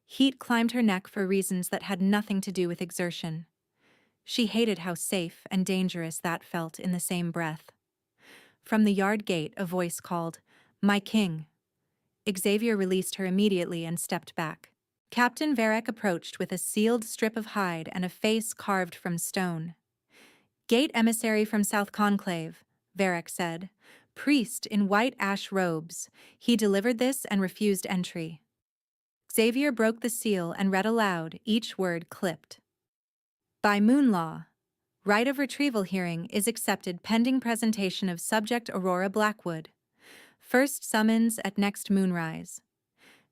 Speaker 1: Heat climbed her neck for reasons that had nothing to do with exertion. She hated how safe and dangerous that felt in the same breath. From the yard gate, a voice called, "My king." Xavier released her immediately and stepped back. Captain Varek approached with a sealed strip of hide and a face carved from stone. Gate emissary from South Conclave, Varek said. Priest in white ash robes. He delivered this and refused entry. Xavier broke the seal and read aloud, each word clipped. By moon law, right of retrieval hearing is accepted pending presentation of subject Aurora Blackwood. First summons at next moonrise.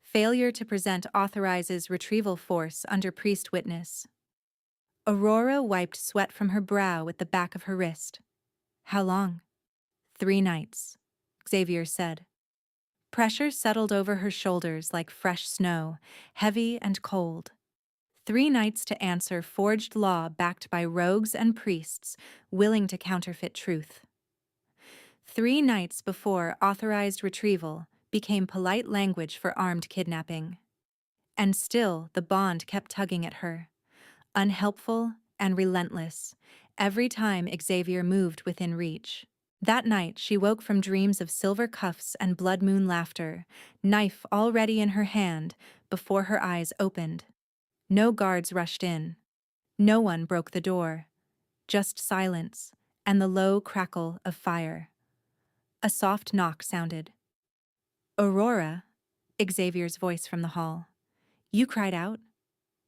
Speaker 1: Failure to present authorizes retrieval force under priest witness. Aurora wiped sweat from her brow with the back of her wrist. How long? 3 nights, Xavier said. Pressure settled over her shoulders like fresh snow, heavy and cold. 3 nights to answer forged law backed by rogues and priests willing to counterfeit truth. 3 nights before authorized retrieval became polite language for armed kidnapping. And still the bond kept tugging at her, unhelpful and relentless, every time Xavier moved within reach. That night she woke from dreams of silver cuffs and blood moon laughter, knife already in her hand, before her eyes opened. No guards rushed in. No one broke the door. Just silence and the low crackle of fire. A soft knock sounded. Aurora, Xavier's voice from the hall. You cried out?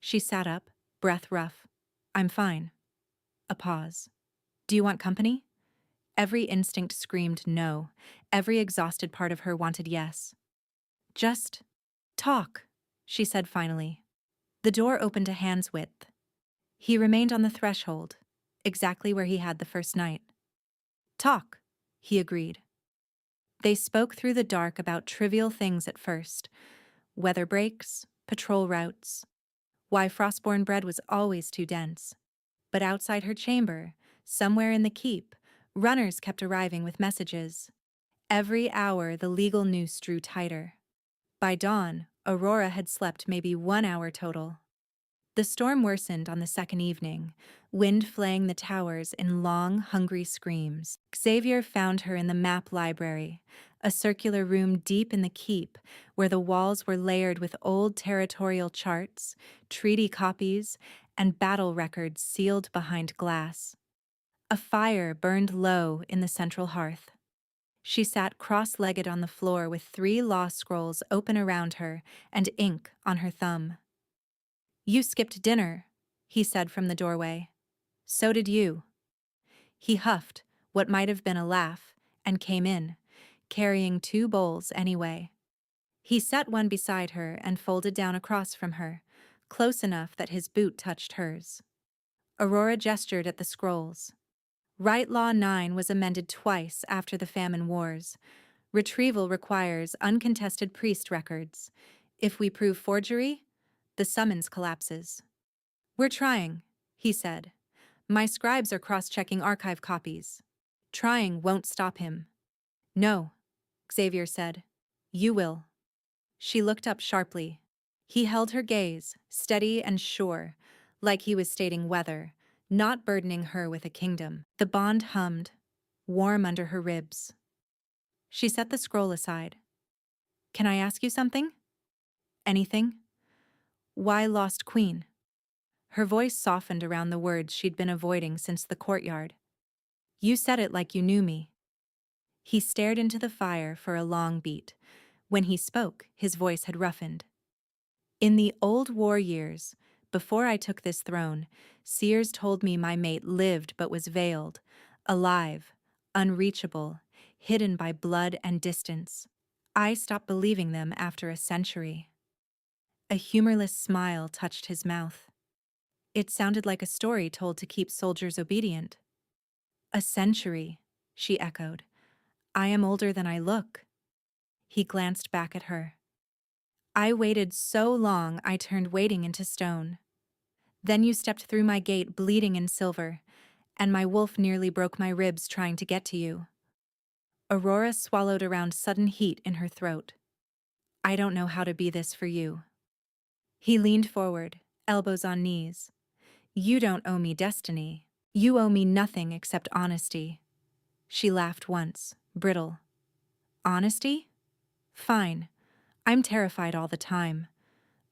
Speaker 1: She sat up, breath rough. I'm fine. A pause. Do you want company? Every instinct screamed no. Every exhausted part of her wanted yes. Just talk, she said finally. The door opened a hand's width. He remained on the threshold, exactly where he had the first night. Talk, he agreed. They spoke through the dark about trivial things at first. Weather breaks, patrol routes, why Frostborn bread was always too dense. But outside her chamber, somewhere in the keep, runners kept arriving with messages. Every hour the legal noose drew tighter. By dawn, Aurora had slept maybe 1 hour total. The storm worsened on the second evening, wind flaying the towers in long, hungry screams. Xavier found her in the map library, a circular room deep in the keep where the walls were layered with old territorial charts, treaty copies, and battle records sealed behind glass. A fire burned low in the central hearth. She sat cross-legged on the floor with 3 law scrolls open around her and ink on her thumb. You skipped dinner, he said from the doorway. So did you. He huffed, what might have been a laugh, and came in, carrying 2 bowls anyway. He set one beside her and folded down across from her, close enough that his boot touched hers. Aurora gestured at the scrolls. Right Law 9 was amended twice after the famine wars. Retrieval requires uncontested priest records. If we prove forgery, the summons collapses. We're trying, he said. My scribes are cross-checking archive copies. Trying won't stop him. No, Xavier said. You will. She looked up sharply. He held her gaze, steady and sure, like he was stating whether, not burdening her with a kingdom. The bond hummed, warm under her ribs. She set the scroll aside. Can I ask you something? Anything? Why Lost Queen? Her voice softened around the words she'd been avoiding since the courtyard. You said it like you knew me. He stared into the fire for a long beat. When he spoke, his voice had roughened. In the old war years, before I took this throne, seers told me my mate lived but was veiled, alive, unreachable, hidden by blood and distance. I stopped believing them after a century. A humorless smile touched his mouth. It sounded like a story told to keep soldiers obedient. A century, she echoed. I am older than I look. He glanced back at her. I waited so long I turned waiting into stone. Then you stepped through my gate bleeding in silver, and my wolf nearly broke my ribs trying to get to you. Aurora swallowed around sudden heat in her throat. I don't know how to be this for you. He leaned forward, elbows on knees. You don't owe me destiny. You owe me nothing except honesty. She laughed once, brittle. Honesty? Fine. I'm terrified all the time.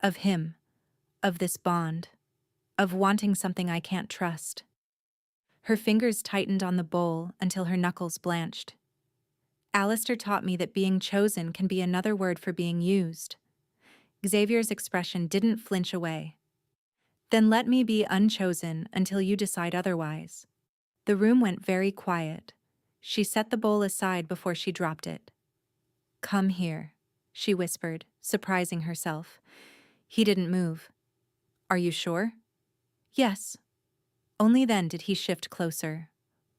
Speaker 1: Of him. Of this bond. Of wanting something I can't trust. Her fingers tightened on the bowl until her knuckles blanched. Alistair taught me that being chosen can be another word for being used. Xavier's expression didn't flinch away. Then let me be unchosen until you decide otherwise. The room went very quiet. She set the bowl aside before she dropped it. Come here, she whispered, surprising herself. He didn't move. Are you sure? Yes. Only then did he shift closer.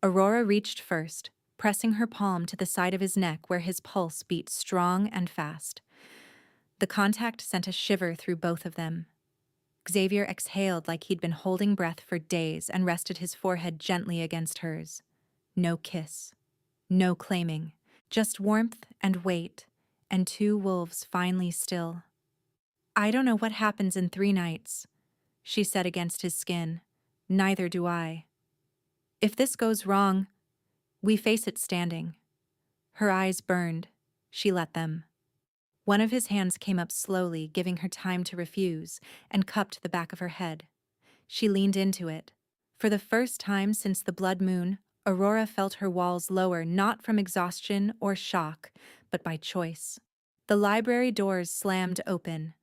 Speaker 1: Aurora reached first, pressing her palm to the side of his neck where his pulse beat strong and fast. The contact sent a shiver through both of them. Xavier exhaled like he'd been holding breath for days and rested his forehead gently against hers. No kiss. No claiming. Just warmth and weight, and two wolves finally still. I don't know what happens in 3 nights, she said against his skin. Neither do I. If this goes wrong, we face it standing. Her eyes burned. She let them. One of his hands came up slowly, giving her time to refuse, and cupped the back of her head. She leaned into it. For the first time since the blood moon, Aurora felt her walls lower not from exhaustion or shock, but by choice. The library doors slammed open.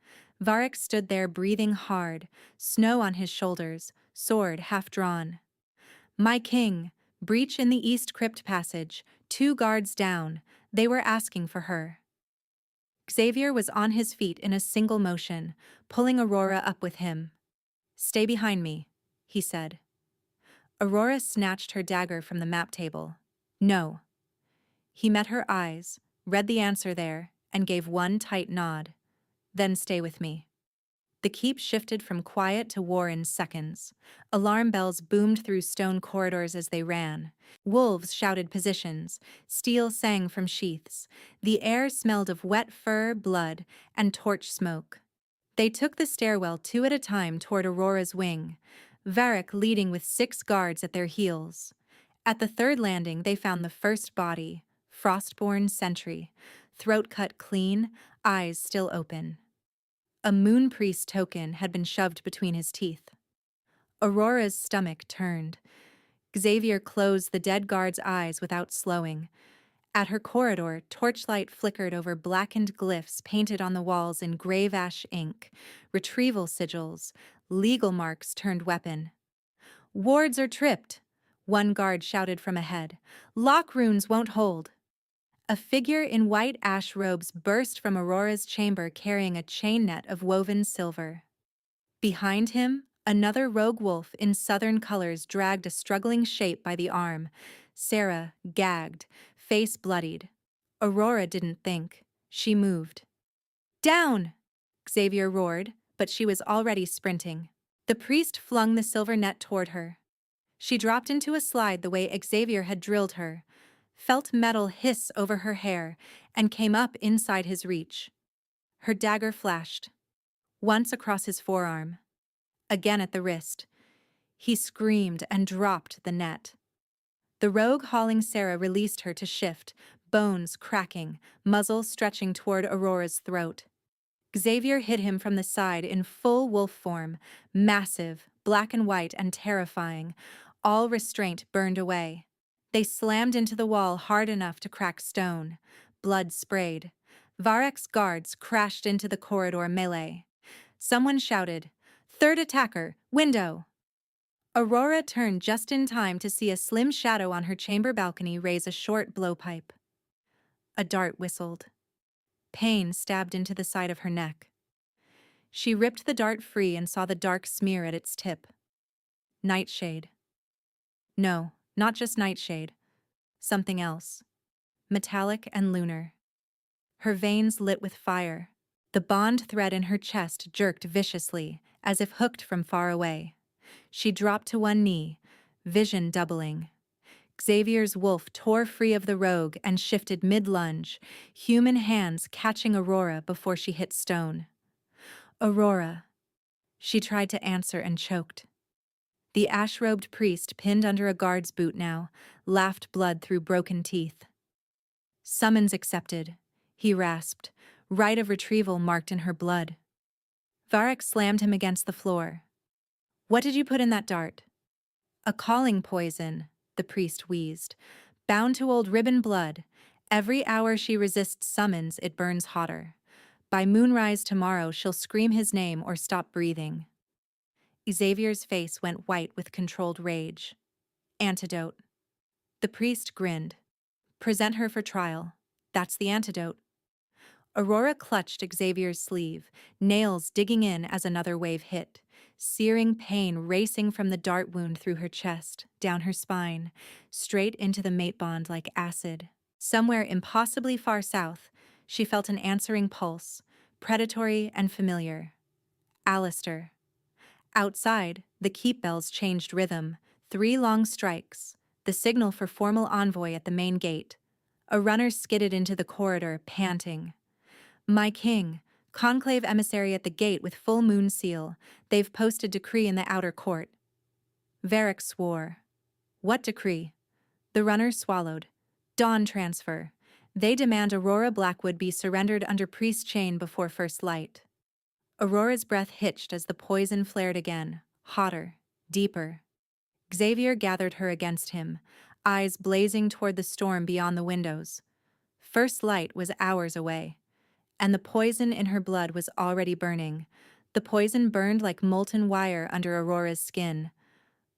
Speaker 1: Varric stood there breathing hard, snow on his shoulders, sword half drawn. My king, breach in the east crypt passage, 2 guards down, they were asking for her. Xavier was on his feet in a single motion, pulling Aurora up with him. Stay behind me, he said. Aurora snatched her dagger from the map table. No. He met her eyes, read the answer there, and gave one tight nod. Then stay with me. The keep shifted from quiet to war in seconds. Alarm bells boomed through stone corridors as they ran. Wolves shouted positions. Steel sang from sheaths. The air smelled of wet fur, blood, and torch smoke. They took the stairwell 2 at a time toward Aurora's wing, Varric leading with 6 guards at their heels. At the 3rd landing, they found the first body, Frostborn sentry, throat cut clean, eyes still open. A moon priest token had been shoved between his teeth. Aurora's stomach turned. Xavier closed the dead guard's eyes without slowing. At her corridor, torchlight flickered over blackened glyphs painted on the walls in grave ash ink, retrieval sigils, legal marks turned weapon. Wards are tripped, one guard shouted from ahead. Lock runes won't hold. A figure in white ash robes burst from Aurora's chamber carrying a chain net of woven silver. Behind him, another rogue wolf in southern colors dragged a struggling shape by the arm. Sarah, gagged, face bloodied. Aurora didn't think. She moved. Down! Xavier roared, but she was already sprinting. The priest flung the silver net toward her. She dropped into a slide the way Xavier had drilled her, felt metal hiss over her hair, and came up inside his reach. Her dagger flashed, once across his forearm, again at the wrist. He screamed and dropped the net. The rogue hauling Sarah released her to shift, bones cracking, muzzle stretching toward Aurora's throat. Xavier hit him from the side in full wolf form, massive, black and white and terrifying, all restraint burned away. They slammed into the wall hard enough to crack stone. Blood sprayed. Varek's guards crashed into the corridor melee. Someone shouted, "Third attacker, window!" Aurora turned just in time to see a slim shadow on her chamber balcony raise a short blowpipe. A dart whistled. Pain stabbed into the side of her neck. She ripped the dart free and saw the dark smear at its tip. Nightshade. No, not just nightshade. Something else. Metallic and lunar. Her veins lit with fire. The bond thread in her chest jerked viciously, as if hooked from far away. She dropped to one knee, vision doubling. Xavier's wolf tore free of the rogue and shifted mid-lunge, human hands catching Aurora before she hit stone. Aurora. She tried to answer and choked. The ash-robed priest, pinned under a guard's boot now, laughed blood through broken teeth. Summons accepted, he rasped, right of retrieval marked in her blood. Varek slammed him against the floor. What did you put in that dart? A calling poison, the priest wheezed. Bound to old ribbon blood. Every hour she resists summons, it burns hotter. By moonrise tomorrow, she'll scream his name or stop breathing. Xavier's face went white with controlled rage. Antidote. The priest grinned. Present her for trial. That's the antidote. Aurora clutched Xavier's sleeve, nails digging in as another wave hit. Searing pain racing from the dart wound through her chest, down her spine, straight into the mate bond like acid. Somewhere impossibly far south, she felt an answering pulse, predatory and familiar. Alistair. Outside, the keep bells changed rhythm, 3 long strikes, the signal for formal envoy at the main gate. A runner skidded into the corridor, panting. My king, conclave emissary at the gate with full moon seal. They've posted decree in the outer court. Varek swore. What decree? The runner swallowed. Dawn transfer. They demand Aurora Blackwood be surrendered under priest chain before first light. Aurora's breath hitched as the poison flared again, hotter, deeper. Xavier gathered her against him, eyes blazing toward the storm beyond the windows. First light was hours away, and the poison in her blood was already burning. The poison burned like molten wire under Aurora's skin.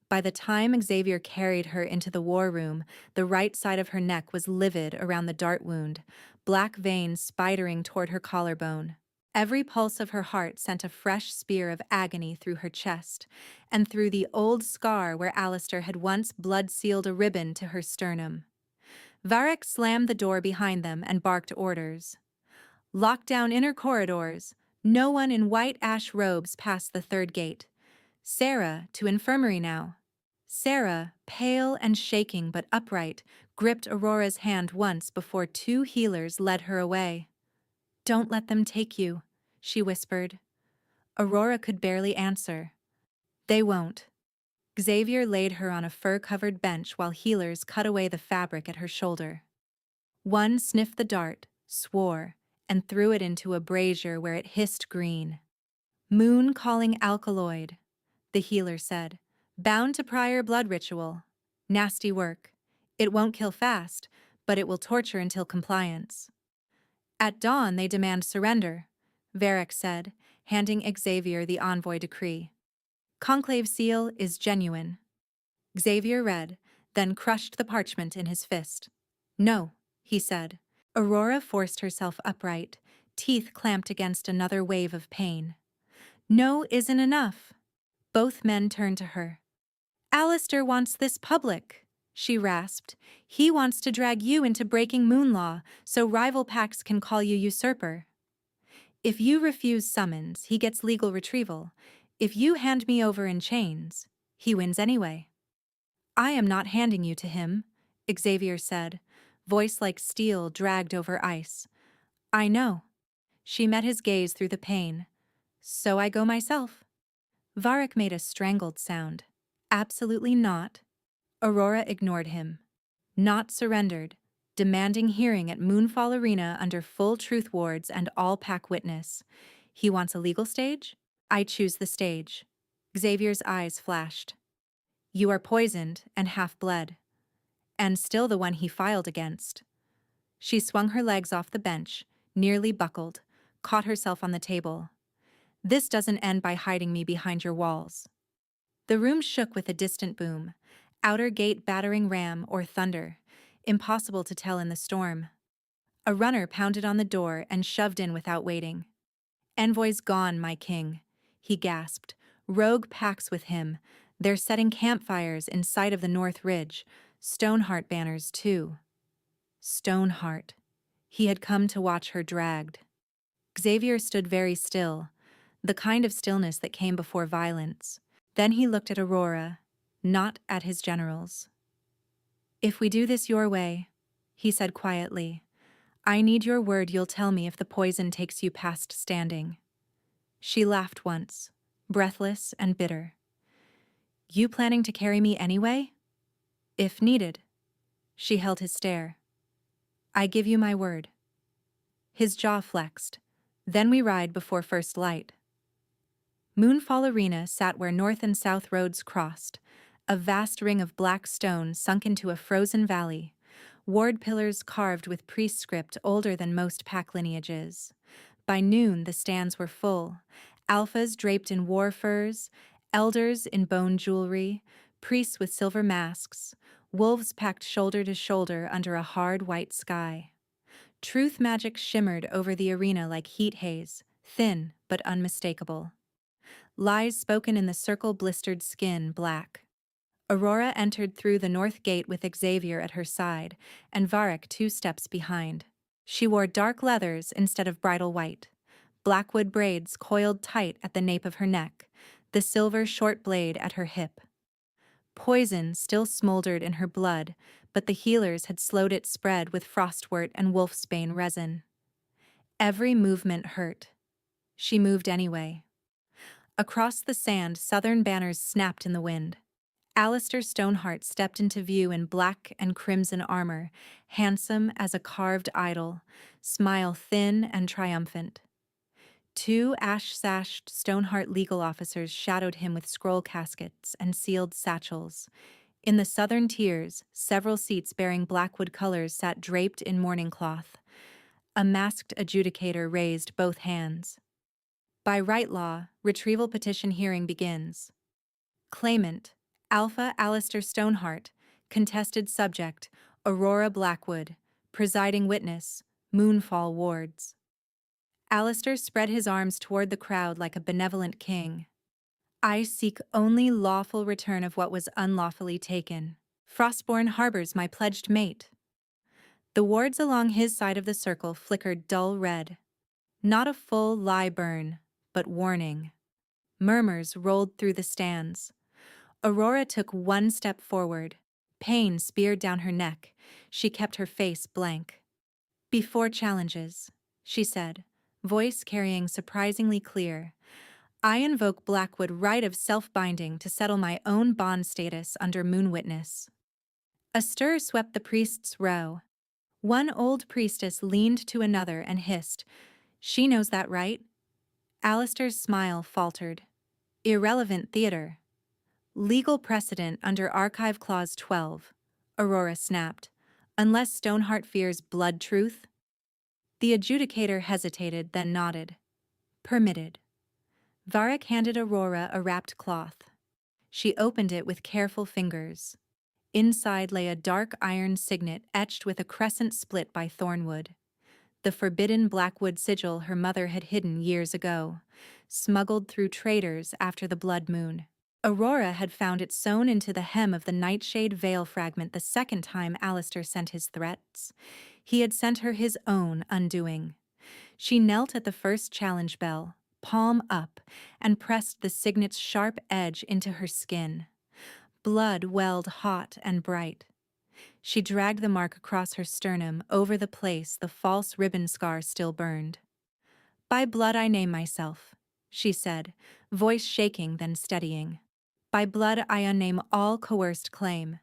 Speaker 1: By the time Xavier carried her into the war room, the right side of her neck was livid around the dart wound, black veins spidering toward her collarbone. Every pulse of her heart sent a fresh spear of agony through her chest, and through the old scar where Alistair had once blood-sealed a ribbon to her sternum. Varek slammed the door behind them and barked orders. Lock down inner corridors. No one in white ash robes past the third gate. Sarah, to infirmary now. Sarah, pale and shaking but upright, gripped Aurora's hand once before 2 healers led her away. Don't let them take you, she whispered. Aurora could barely answer. They won't. Xavier laid her on a fur-covered bench while healers cut away the fabric at her shoulder. One sniffed the dart, swore, and threw it into a brazier where it hissed green. Moon calling alkaloid, the healer said. Bound to prior blood ritual. Nasty work. It won't kill fast, but it will torture until compliance. At dawn they demand surrender, Varek said, handing Xavier the envoy decree. Conclave seal is genuine. Xavier read, then crushed the parchment in his fist. No, he said. Aurora forced herself upright, teeth clamped against another wave of pain. No isn't enough. Both men turned to her. Alistair wants this public, she rasped. He wants to drag you into breaking moon law so rival packs can call you usurper. If you refuse summons, he gets legal retrieval. If you hand me over in chains, he wins anyway. I am not handing you to him, Xavier said, voice like steel dragged over ice. I know. She met his gaze through the pane. So I go myself. Varric made a strangled sound. Absolutely not. Aurora ignored him. Not surrendered, demanding hearing at Moonfall Arena under full truth wards and all-pack witness. He wants a legal stage? I choose the stage. Xavier's eyes flashed. You are poisoned and half-bled. And still the one he filed against. She swung her legs off the bench, nearly buckled, caught herself on the table. This doesn't end by hiding me behind your walls. The room shook with a distant boom. Outer gate battering ram or thunder. Impossible to tell in the storm. A runner pounded on the door and shoved in without waiting. Envoy's gone, my king, he gasped. Rogue packs with him. They're setting campfires in sight of the North Ridge. Stoneheart banners, too. Stoneheart. He had come to watch her dragged. Xavier stood very still, the kind of stillness that came before violence. Then he looked at Aurora, not at his generals. If we do this your way, he said quietly, I need your word you'll tell me if the poison takes you past standing. She laughed once, breathless and bitter. You planning to carry me anyway? If needed. She held his stare. I give you my word. His jaw flexed. Then we ride before first light. Moonfall Arena sat where north and south roads crossed, a vast ring of black stone sunk into a frozen valley, ward pillars carved with priest script older than most pack lineages. By noon the stands were full, alphas draped in war furs, elders in bone jewelry, priests with silver masks, wolves packed shoulder to shoulder under a hard white sky. Truth magic shimmered over the arena like heat haze, thin but unmistakable. Lies spoken in the circle-blistered skin black. Aurora entered through the north gate with Xavier at her side, and Varric 2 steps behind. She wore dark leathers instead of bridal white. Blackwood braids coiled tight at the nape of her neck, the silver short blade at her hip. Poison still smoldered in her blood, but the healers had slowed its spread with frostwort and wolfsbane resin. Every movement hurt. She moved anyway. Across the sand, southern banners snapped in the wind. Alistair Stoneheart stepped into view in black and crimson armor, handsome as a carved idol, smile thin and triumphant. 2 ash-sashed Stoneheart legal officers shadowed him with scroll caskets and sealed satchels. In the southern tiers, several seats bearing Blackwood colors sat draped in mourning cloth. A masked adjudicator raised both hands. By right law, retrieval petition hearing begins. Claimant, Alpha Alistair Stoneheart. Contested subject, Aurora Blackwood. Presiding witness, Moonfall wards. Alistair spread his arms toward the crowd like a benevolent king. I seek only lawful return of what was unlawfully taken. Frostborn harbors my pledged mate. The wards along his side of the circle flickered dull red. Not a full lie burn, but warning. Murmurs rolled through the stands. Aurora took 1 step forward. Pain speared down her neck. She kept her face blank. Before challenges, she said, voice carrying surprisingly clear, I invoke Blackwood right of self-binding to settle my own bond status under Moon Witness. A stir swept the priests' row. One old priestess leaned to another and hissed, She knows that, right? Alistair's smile faltered. Irrelevant theater. Legal precedent under Archive Clause 12, Aurora snapped. Unless Stoneheart fears blood truth? The adjudicator hesitated, then nodded. Permitted. Varric handed Aurora a wrapped cloth. She opened it with careful fingers. Inside lay a dark iron signet etched with a crescent split by thornwood. The forbidden Blackwood sigil her mother had hidden years ago, smuggled through traders after the blood moon. Aurora had found it sewn into the hem of the nightshade veil fragment the second time Alistair sent his threats. He had sent her his own undoing. She knelt at the first challenge bell, palm up, and pressed the signet's sharp edge into her skin. Blood welled hot and bright. She dragged the mark across her sternum, over the place the false ribbon scar still burned. "By blood I name myself," she said, voice shaking then steadying. "By blood I unname all coerced claim.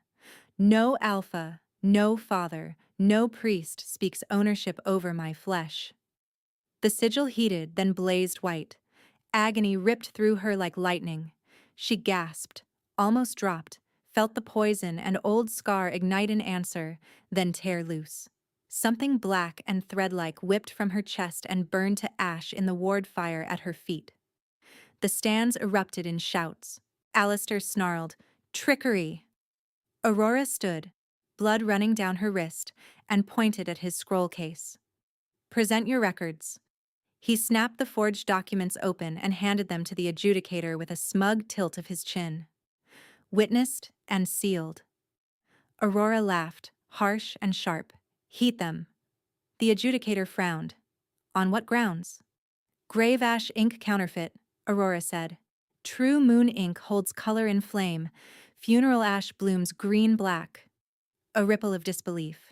Speaker 1: No alpha, no father, no priest speaks ownership over my flesh." The sigil heated, then blazed white. Agony ripped through her like lightning. She gasped, almost dropped, felt the poison and old scar ignite in answer, then tear loose. Something black and thread-like whipped from her chest and burned to ash in the ward fire at her feet. The stands erupted in shouts. Alistair snarled, "Trickery!" Aurora stood, blood running down her wrist, and pointed at his scroll case. "Present your records." He snapped the forged documents open and handed them to the adjudicator with a smug tilt of his chin. "Witnessed and sealed." Aurora laughed, harsh and sharp. "Heat them." The adjudicator frowned. "On what grounds?" "Grave ash ink counterfeit," Aurora said. "True moon ink holds color in flame. Funeral ash blooms green-black." A ripple of disbelief.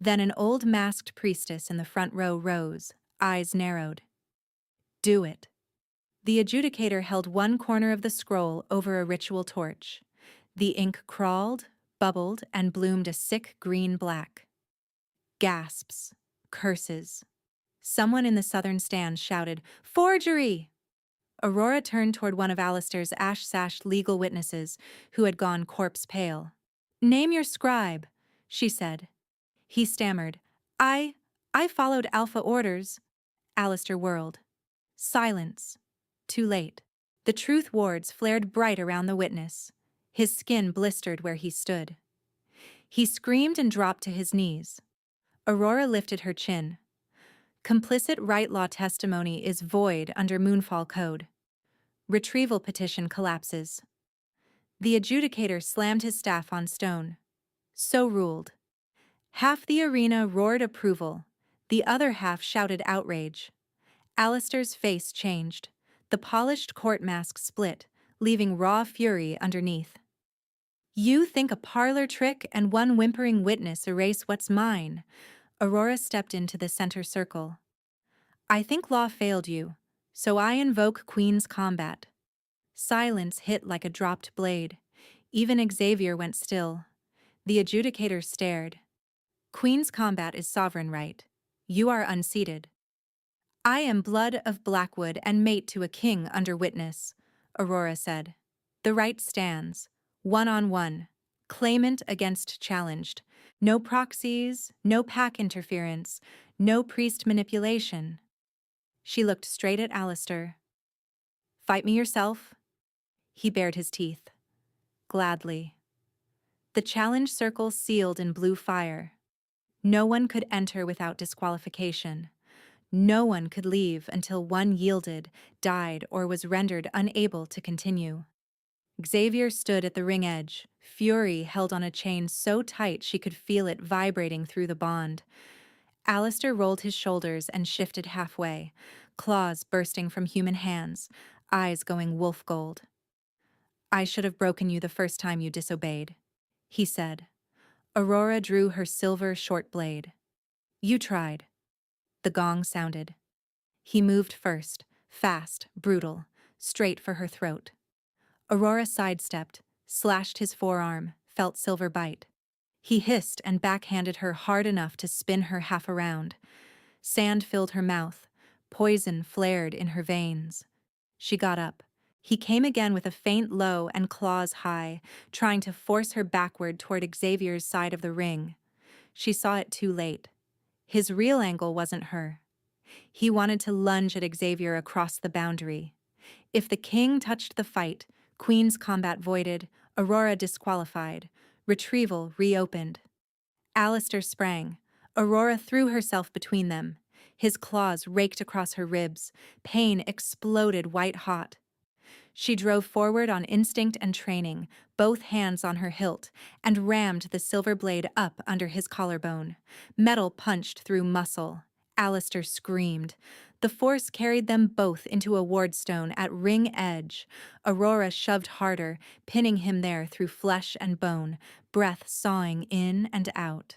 Speaker 1: Then an old masked priestess in the front row rose, eyes narrowed. "Do it." The adjudicator held one corner of the scroll over a ritual torch. The ink crawled, bubbled, and bloomed a sick green-black. Gasps. Curses. Someone in the southern stand shouted, "Forgery!" Aurora turned toward one of Alistair's ash-sashed legal witnesses, who had gone corpse-pale. "Name your scribe," she said. He stammered, I followed Alpha orders." Alistair whirled. Silence. Too late. The truth wards flared bright around the witness. His skin blistered where he stood. He screamed and dropped to his knees. Aurora lifted her chin. "Complicit right law testimony is void under Moonfall Code." Retrieval petition collapses. The adjudicator slammed his staff on stone. So ruled. Half the arena roared approval. The other half shouted outrage. Alistair's face changed. The polished court mask split, leaving raw fury underneath. "You think a parlor trick and one whimpering witness erase what's mine?" Aurora stepped into the center circle. "I think law failed you, so I invoke Queen's combat." Silence hit like a dropped blade. Even Xavier went still. The adjudicator stared. "Queen's combat is sovereign right. You are unseated." "I am blood of Blackwood and mate to a king under witness," Aurora said. "The right stands, one-on-one, claimant against challenged. No proxies, no pack interference, no priest manipulation." She looked straight at Alistair. "Fight me yourself?" He bared his teeth. "Gladly." The challenge circle sealed in blue fire. No one could enter without disqualification. No one could leave until one yielded, died, or was rendered unable to continue. Xavier stood at the ring edge, fury held on a chain so tight she could feel it vibrating through the bond. Alistair rolled his shoulders and shifted halfway, claws bursting from human hands, eyes going wolf gold. "I should have broken you the first time you disobeyed," he said. Aurora drew her silver short blade. "You tried." The gong sounded. He moved first, fast, brutal, straight for her throat. Aurora sidestepped, slashed his forearm, felt silver bite. He hissed and backhanded her hard enough to spin her half around. Sand filled her mouth. Poison flared in her veins. She got up. He came again with a feint low and claws high, trying to force her backward toward Xavier's side of the ring. She saw it too late. His real angle wasn't her. He wanted to lunge at Xavier across the boundary. If the king touched the fight, Queen's combat voided, Aurora disqualified, retrieval reopened. Alistair sprang. Aurora threw herself between them. His claws raked across her ribs. Pain exploded white-hot. She drove forward on instinct and training, both hands on her hilt, and rammed the silver blade up under his collarbone. Metal punched through muscle. Alistair screamed. The force carried them both into a wardstone at ring edge. Aurora shoved harder, pinning him there through flesh and bone, breath sawing in and out.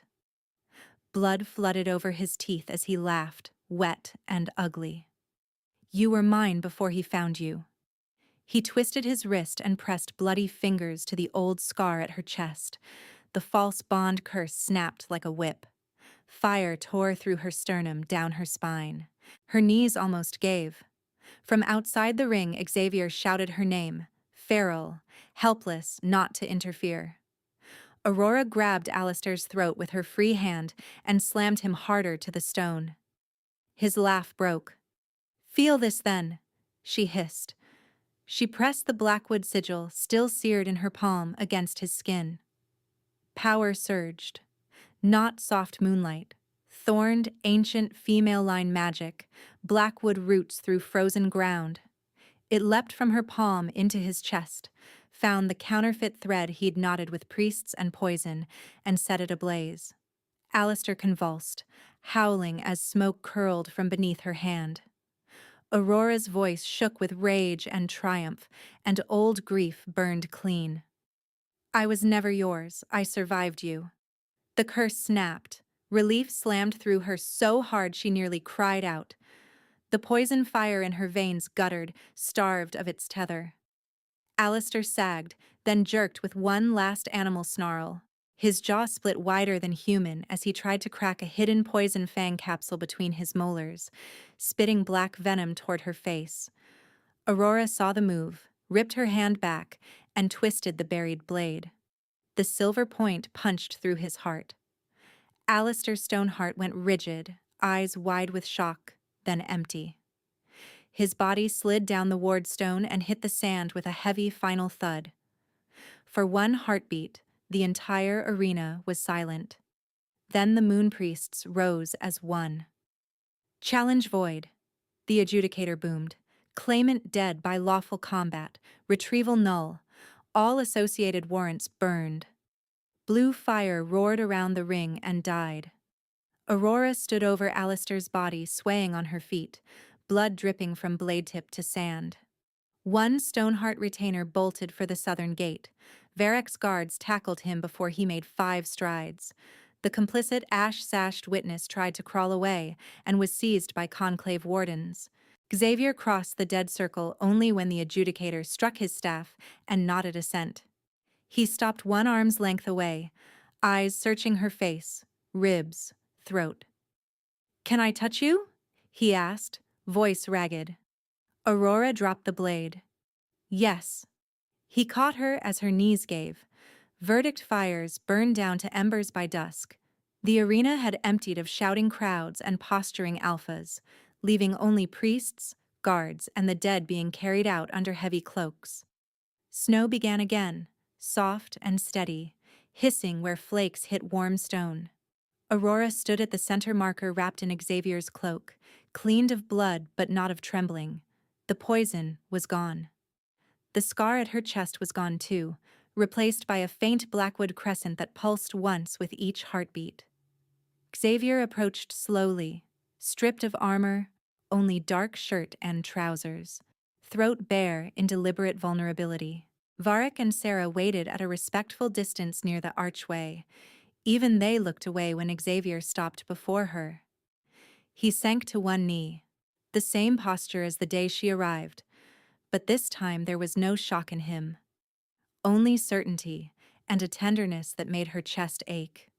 Speaker 1: Blood flooded over his teeth as he laughed, wet and ugly. You were mine before he found you. He twisted his wrist and pressed bloody fingers to the old scar at her chest. The false bond curse snapped like a whip. Fire tore through her sternum, down her spine. Her knees almost gave. From outside the ring, Xavier shouted her name, feral, helpless not to interfere. Aurora grabbed Alistair's throat with her free hand and slammed him harder to the stone. His laugh broke. Feel this then, she hissed. She pressed the blackwood sigil, still seared in her palm, against his skin. Power surged. Not soft moonlight. Thorned, ancient female-line magic, blackwood roots through frozen ground. It leapt from her palm into his chest, found the counterfeit thread he'd knotted with priests and poison, and set it ablaze. Alistair convulsed, howling as smoke curled from beneath her hand. Aurora's voice shook with rage and triumph, and old grief burned clean. I was never yours, I survived you. The curse snapped. Relief slammed through her so hard she nearly cried out. The poison fire in her veins guttered, starved of its tether. Alistair sagged, then jerked with one last animal snarl. His jaw split wider than human as he tried to crack a hidden poison fang capsule between his molars, spitting black venom toward her face. Aurora saw the move, ripped her hand back, and twisted the buried blade. The silver point punched through his heart. Alistair Stoneheart went rigid, eyes wide with shock, then empty. His body slid down the wardstone and hit the sand with a heavy final thud. For one heartbeat, the entire arena was silent. Then the moon priests rose as one. Challenge void, the adjudicator boomed. Claimant dead by lawful combat, retrieval null. All associated warrants burned. Blue fire roared around the ring and died. Aurora stood over Alistair's body, swaying on her feet, blood dripping from blade tip to sand. One Stoneheart retainer bolted for the southern gate. Varric's guards tackled him before he made 5 strides. The complicit ash-sashed witness tried to crawl away and was seized by conclave wardens. Xavier crossed the dead circle only when the adjudicator struck his staff and nodded assent. He stopped one arm's length away, eyes searching her face, ribs, throat. Can I touch you? He asked, voice ragged. Aurora dropped the blade. Yes. He caught her as her knees gave. Verdict fires burned down to embers by dusk. The arena had emptied of shouting crowds and posturing alphas, leaving only priests, guards, and the dead being carried out under heavy cloaks. Snow began again, soft and steady, hissing where flakes hit warm stone. Aurora stood at the center marker wrapped in Xavier's cloak, cleaned of blood but not of trembling. The poison was gone. The scar at her chest was gone too, replaced by a faint blackwood crescent that pulsed once with each heartbeat. Xavier approached slowly, stripped of armor, only dark shirt and trousers, throat bare in deliberate vulnerability. Varric and Sarah waited at a respectful distance near the archway. Even they looked away when Xavier stopped before her. He sank to one knee, the same posture as the day she arrived, but this time there was no shock in him. Only certainty and a tenderness that made her chest ache.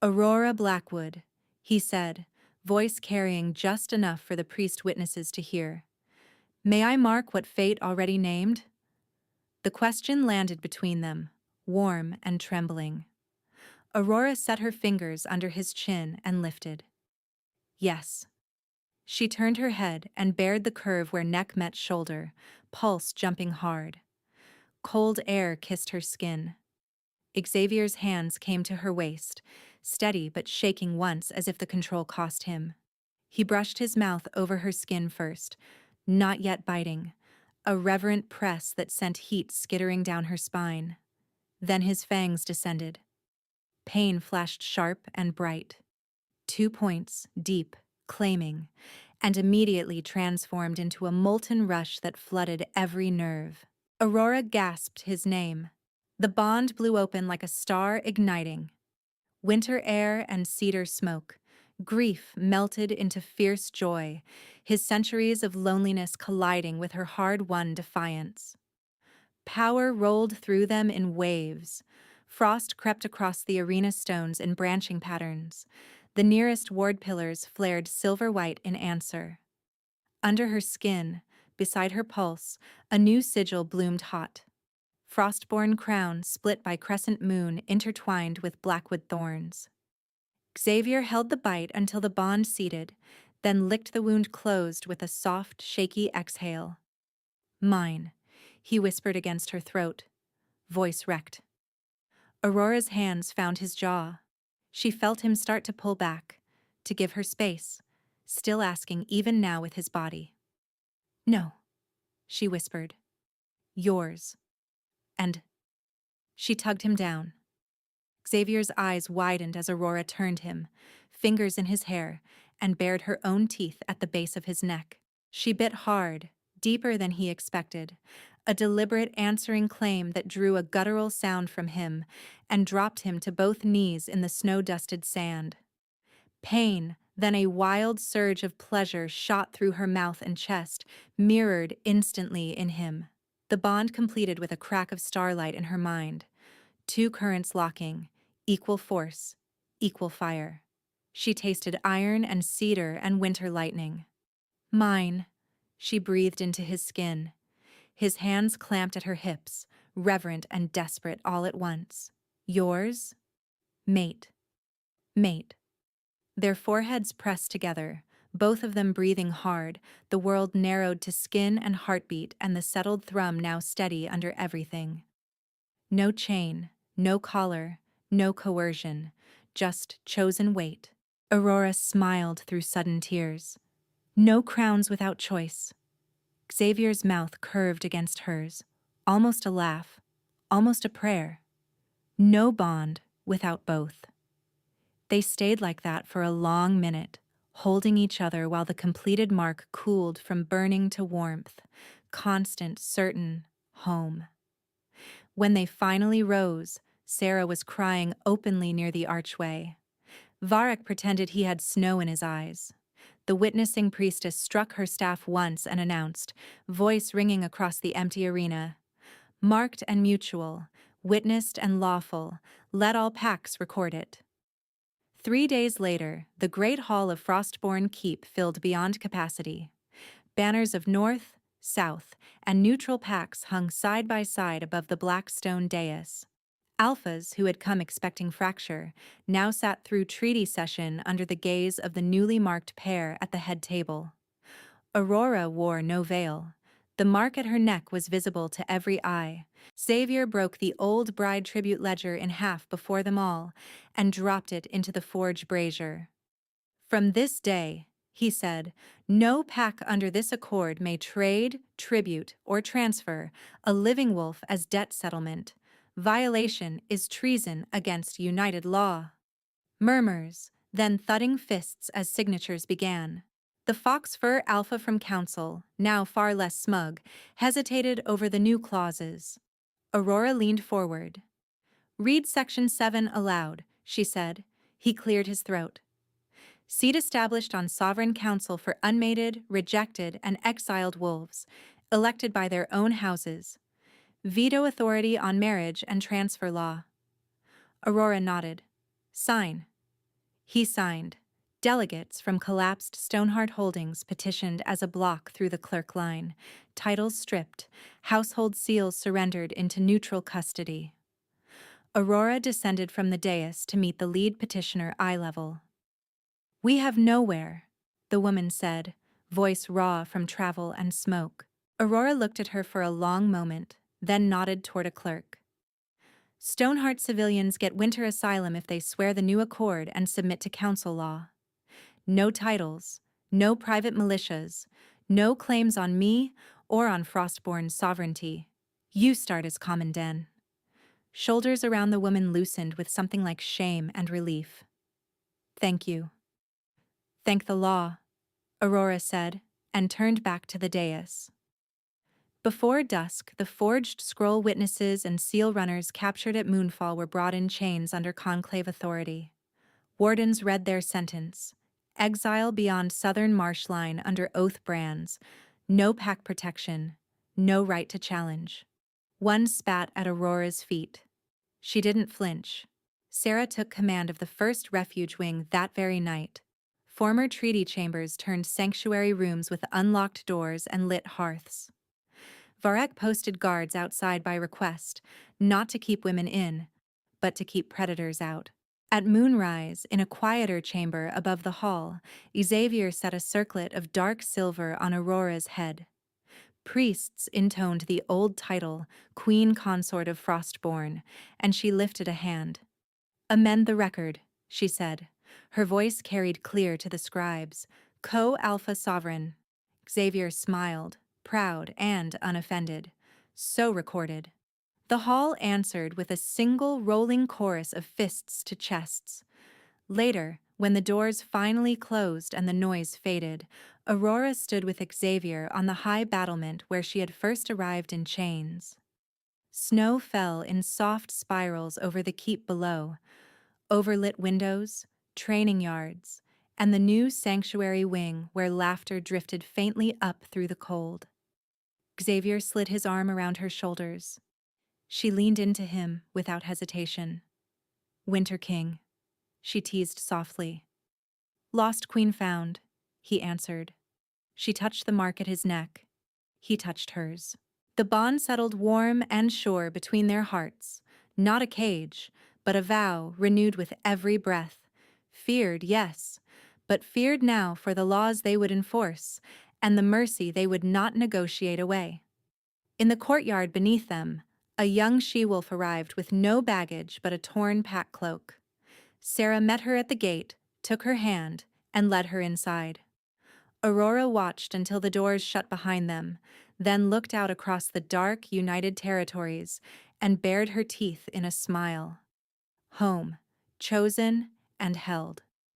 Speaker 1: Aurora Blackwood, he said, voice carrying just enough for the priest witnesses to hear. May I mark what fate already named? The question landed between them, warm and trembling. Aurora set her fingers under his chin and lifted. Yes. She turned her head and bared the curve where neck met shoulder, pulse jumping hard. Cold air kissed her skin. Xavier's hands came to her waist, steady but shaking once as if the control cost him. He brushed his mouth over her skin first, not yet biting, a reverent press that sent heat skittering down her spine. Then his fangs descended. Pain flashed sharp and bright. 2 points, deep, claiming. and immediately transformed into a molten rush that flooded every nerve. Aurora gasped his name. The bond blew open like a star igniting. Winter air and cedar smoke. Grief melted into fierce joy, his centuries of loneliness colliding with her hard-won defiance. Power rolled through them in waves. Frost crept across the arena stones in branching patterns. The nearest ward pillars flared silver-white in answer. Under her skin, beside her pulse, a new sigil bloomed hot. Frostborn crown split by crescent moon intertwined with blackwood thorns. Xavier held the bite until the bond seated, then licked the wound closed with a soft, shaky exhale. Mine, he whispered against her throat, voice wrecked. Aurora's hands found his jaw. She felt him start to pull back, to give her space, still asking even now with his body. No, she whispered. Yours. And she tugged him down. Xavier's eyes widened as Aurora turned him, fingers in his hair, and bared her own teeth at the base of his neck. She bit hard, deeper than he expected, a deliberate answering claim that drew a guttural sound from him and dropped him to both knees in the snow-dusted sand. Pain, then a wild surge of pleasure shot through her mouth and chest, mirrored instantly in him. The bond completed with a crack of starlight in her mind. Two currents locking, equal force, equal fire. She tasted iron and cedar and winter lightning. Mine, she breathed into his skin. His hands clamped at her hips, reverent and desperate all at once. Yours? Mate. Mate. Their foreheads pressed together, both of them breathing hard, the world narrowed to skin and heartbeat and the settled thrum now steady under everything. No chain, no collar, no coercion, just chosen weight. Aurora smiled through sudden tears. No crowns without choice. Xavier's mouth curved against hers, almost a laugh, almost a prayer. No bond without both. They stayed like that for a long minute, holding each other while the completed mark cooled from burning to warmth, constant, certain, home. When they finally rose, Sarah was crying openly near the archway. Varek pretended he had snow in his eyes. The witnessing priestess struck her staff once and announced, voice ringing across the empty arena, "Marked and mutual, witnessed and lawful, let all pacts record it." 3 days later, the great hall of Frostborn Keep filled beyond capacity. Banners of North, South, and neutral pacts hung side by side above the black stone dais. Alphas, who had come expecting fracture, now sat through treaty session under the gaze of the newly marked pair at the head table. Aurora wore no veil. The mark at her neck was visible to every eye. Xavier broke the old bride tribute ledger in half before them all and dropped it into the forge brazier. "From this day," he said, "no pack under this accord may trade, tribute, or transfer a living wolf as debt settlement. Violation is treason against united law." Murmurs, then thudding fists as signatures began. The fox-fur alpha from council, now far less smug, hesitated over the new clauses. Aurora leaned forward. "Read Section 7 aloud," she said. He cleared his throat. "Seat established on sovereign council for unmated, rejected, and exiled wolves, elected by their own houses. Veto authority on marriage and transfer law." Aurora nodded. "Sign." He signed. Delegates from collapsed Stoneheart Holdings petitioned as a block through the clerk line. Titles stripped. Household seals surrendered into neutral custody. Aurora descended from the dais to meet the lead petitioner eye level. "We have nowhere," the woman said, voice raw from travel and smoke. Aurora looked at her for a long moment, then nodded toward a clerk. "Stoneheart civilians get winter asylum if they swear the new accord and submit to council law. No titles, no private militias, no claims on me or on Frostborn's sovereignty. You start as commandant." Shoulders around the woman loosened with something like shame and relief. "Thank you." "Thank the law." Aurora said, and turned back to the dais. Before dusk, the forged scroll witnesses and seal runners captured at moonfall were brought in chains under conclave authority. Wardens read their sentence: exile beyond southern marshline under oath brands, no pack protection, no right to challenge. One spat at Aurora's feet. She didn't flinch. Sarah took command of the first refuge wing that very night. Former treaty chambers turned sanctuary rooms with unlocked doors and lit hearths. Varek posted guards outside by request, not to keep women in, but to keep predators out. At moonrise, in a quieter chamber above the hall, Xavier set a circlet of dark silver on Aurora's head. Priests intoned the old title, Queen Consort of Frostborn, and she lifted a hand. "Amend the record," she said. Her voice carried clear to the scribes. "Co-Alpha Sovereign." Xavier smiled, proud and unoffended. "So recorded." The hall answered with a single rolling chorus of fists to chests. Later, when the doors finally closed and the noise faded, Aurora stood with Xavier on the high battlement where she had first arrived in chains. Snow fell in soft spirals over the keep below, overlit windows, training yards, and the new sanctuary wing where laughter drifted faintly up through the cold. Xavier slid his arm around her shoulders. She leaned into him without hesitation. "Winter King," she teased softly. "Lost queen found," he answered. She touched the mark at his neck. He touched hers. The bond settled warm and sure between their hearts, not a cage, but a vow renewed with every breath. Feared, yes, but feared now for the laws they would enforce, and the mercy they would not negotiate away. In the courtyard beneath them, a young she-wolf arrived with no baggage but a torn pack cloak. Sarah met her at the gate, took her hand, and led her inside. Aurora watched until the doors shut behind them, then looked out across the dark, united territories and bared her teeth in a smile. Home, chosen and held.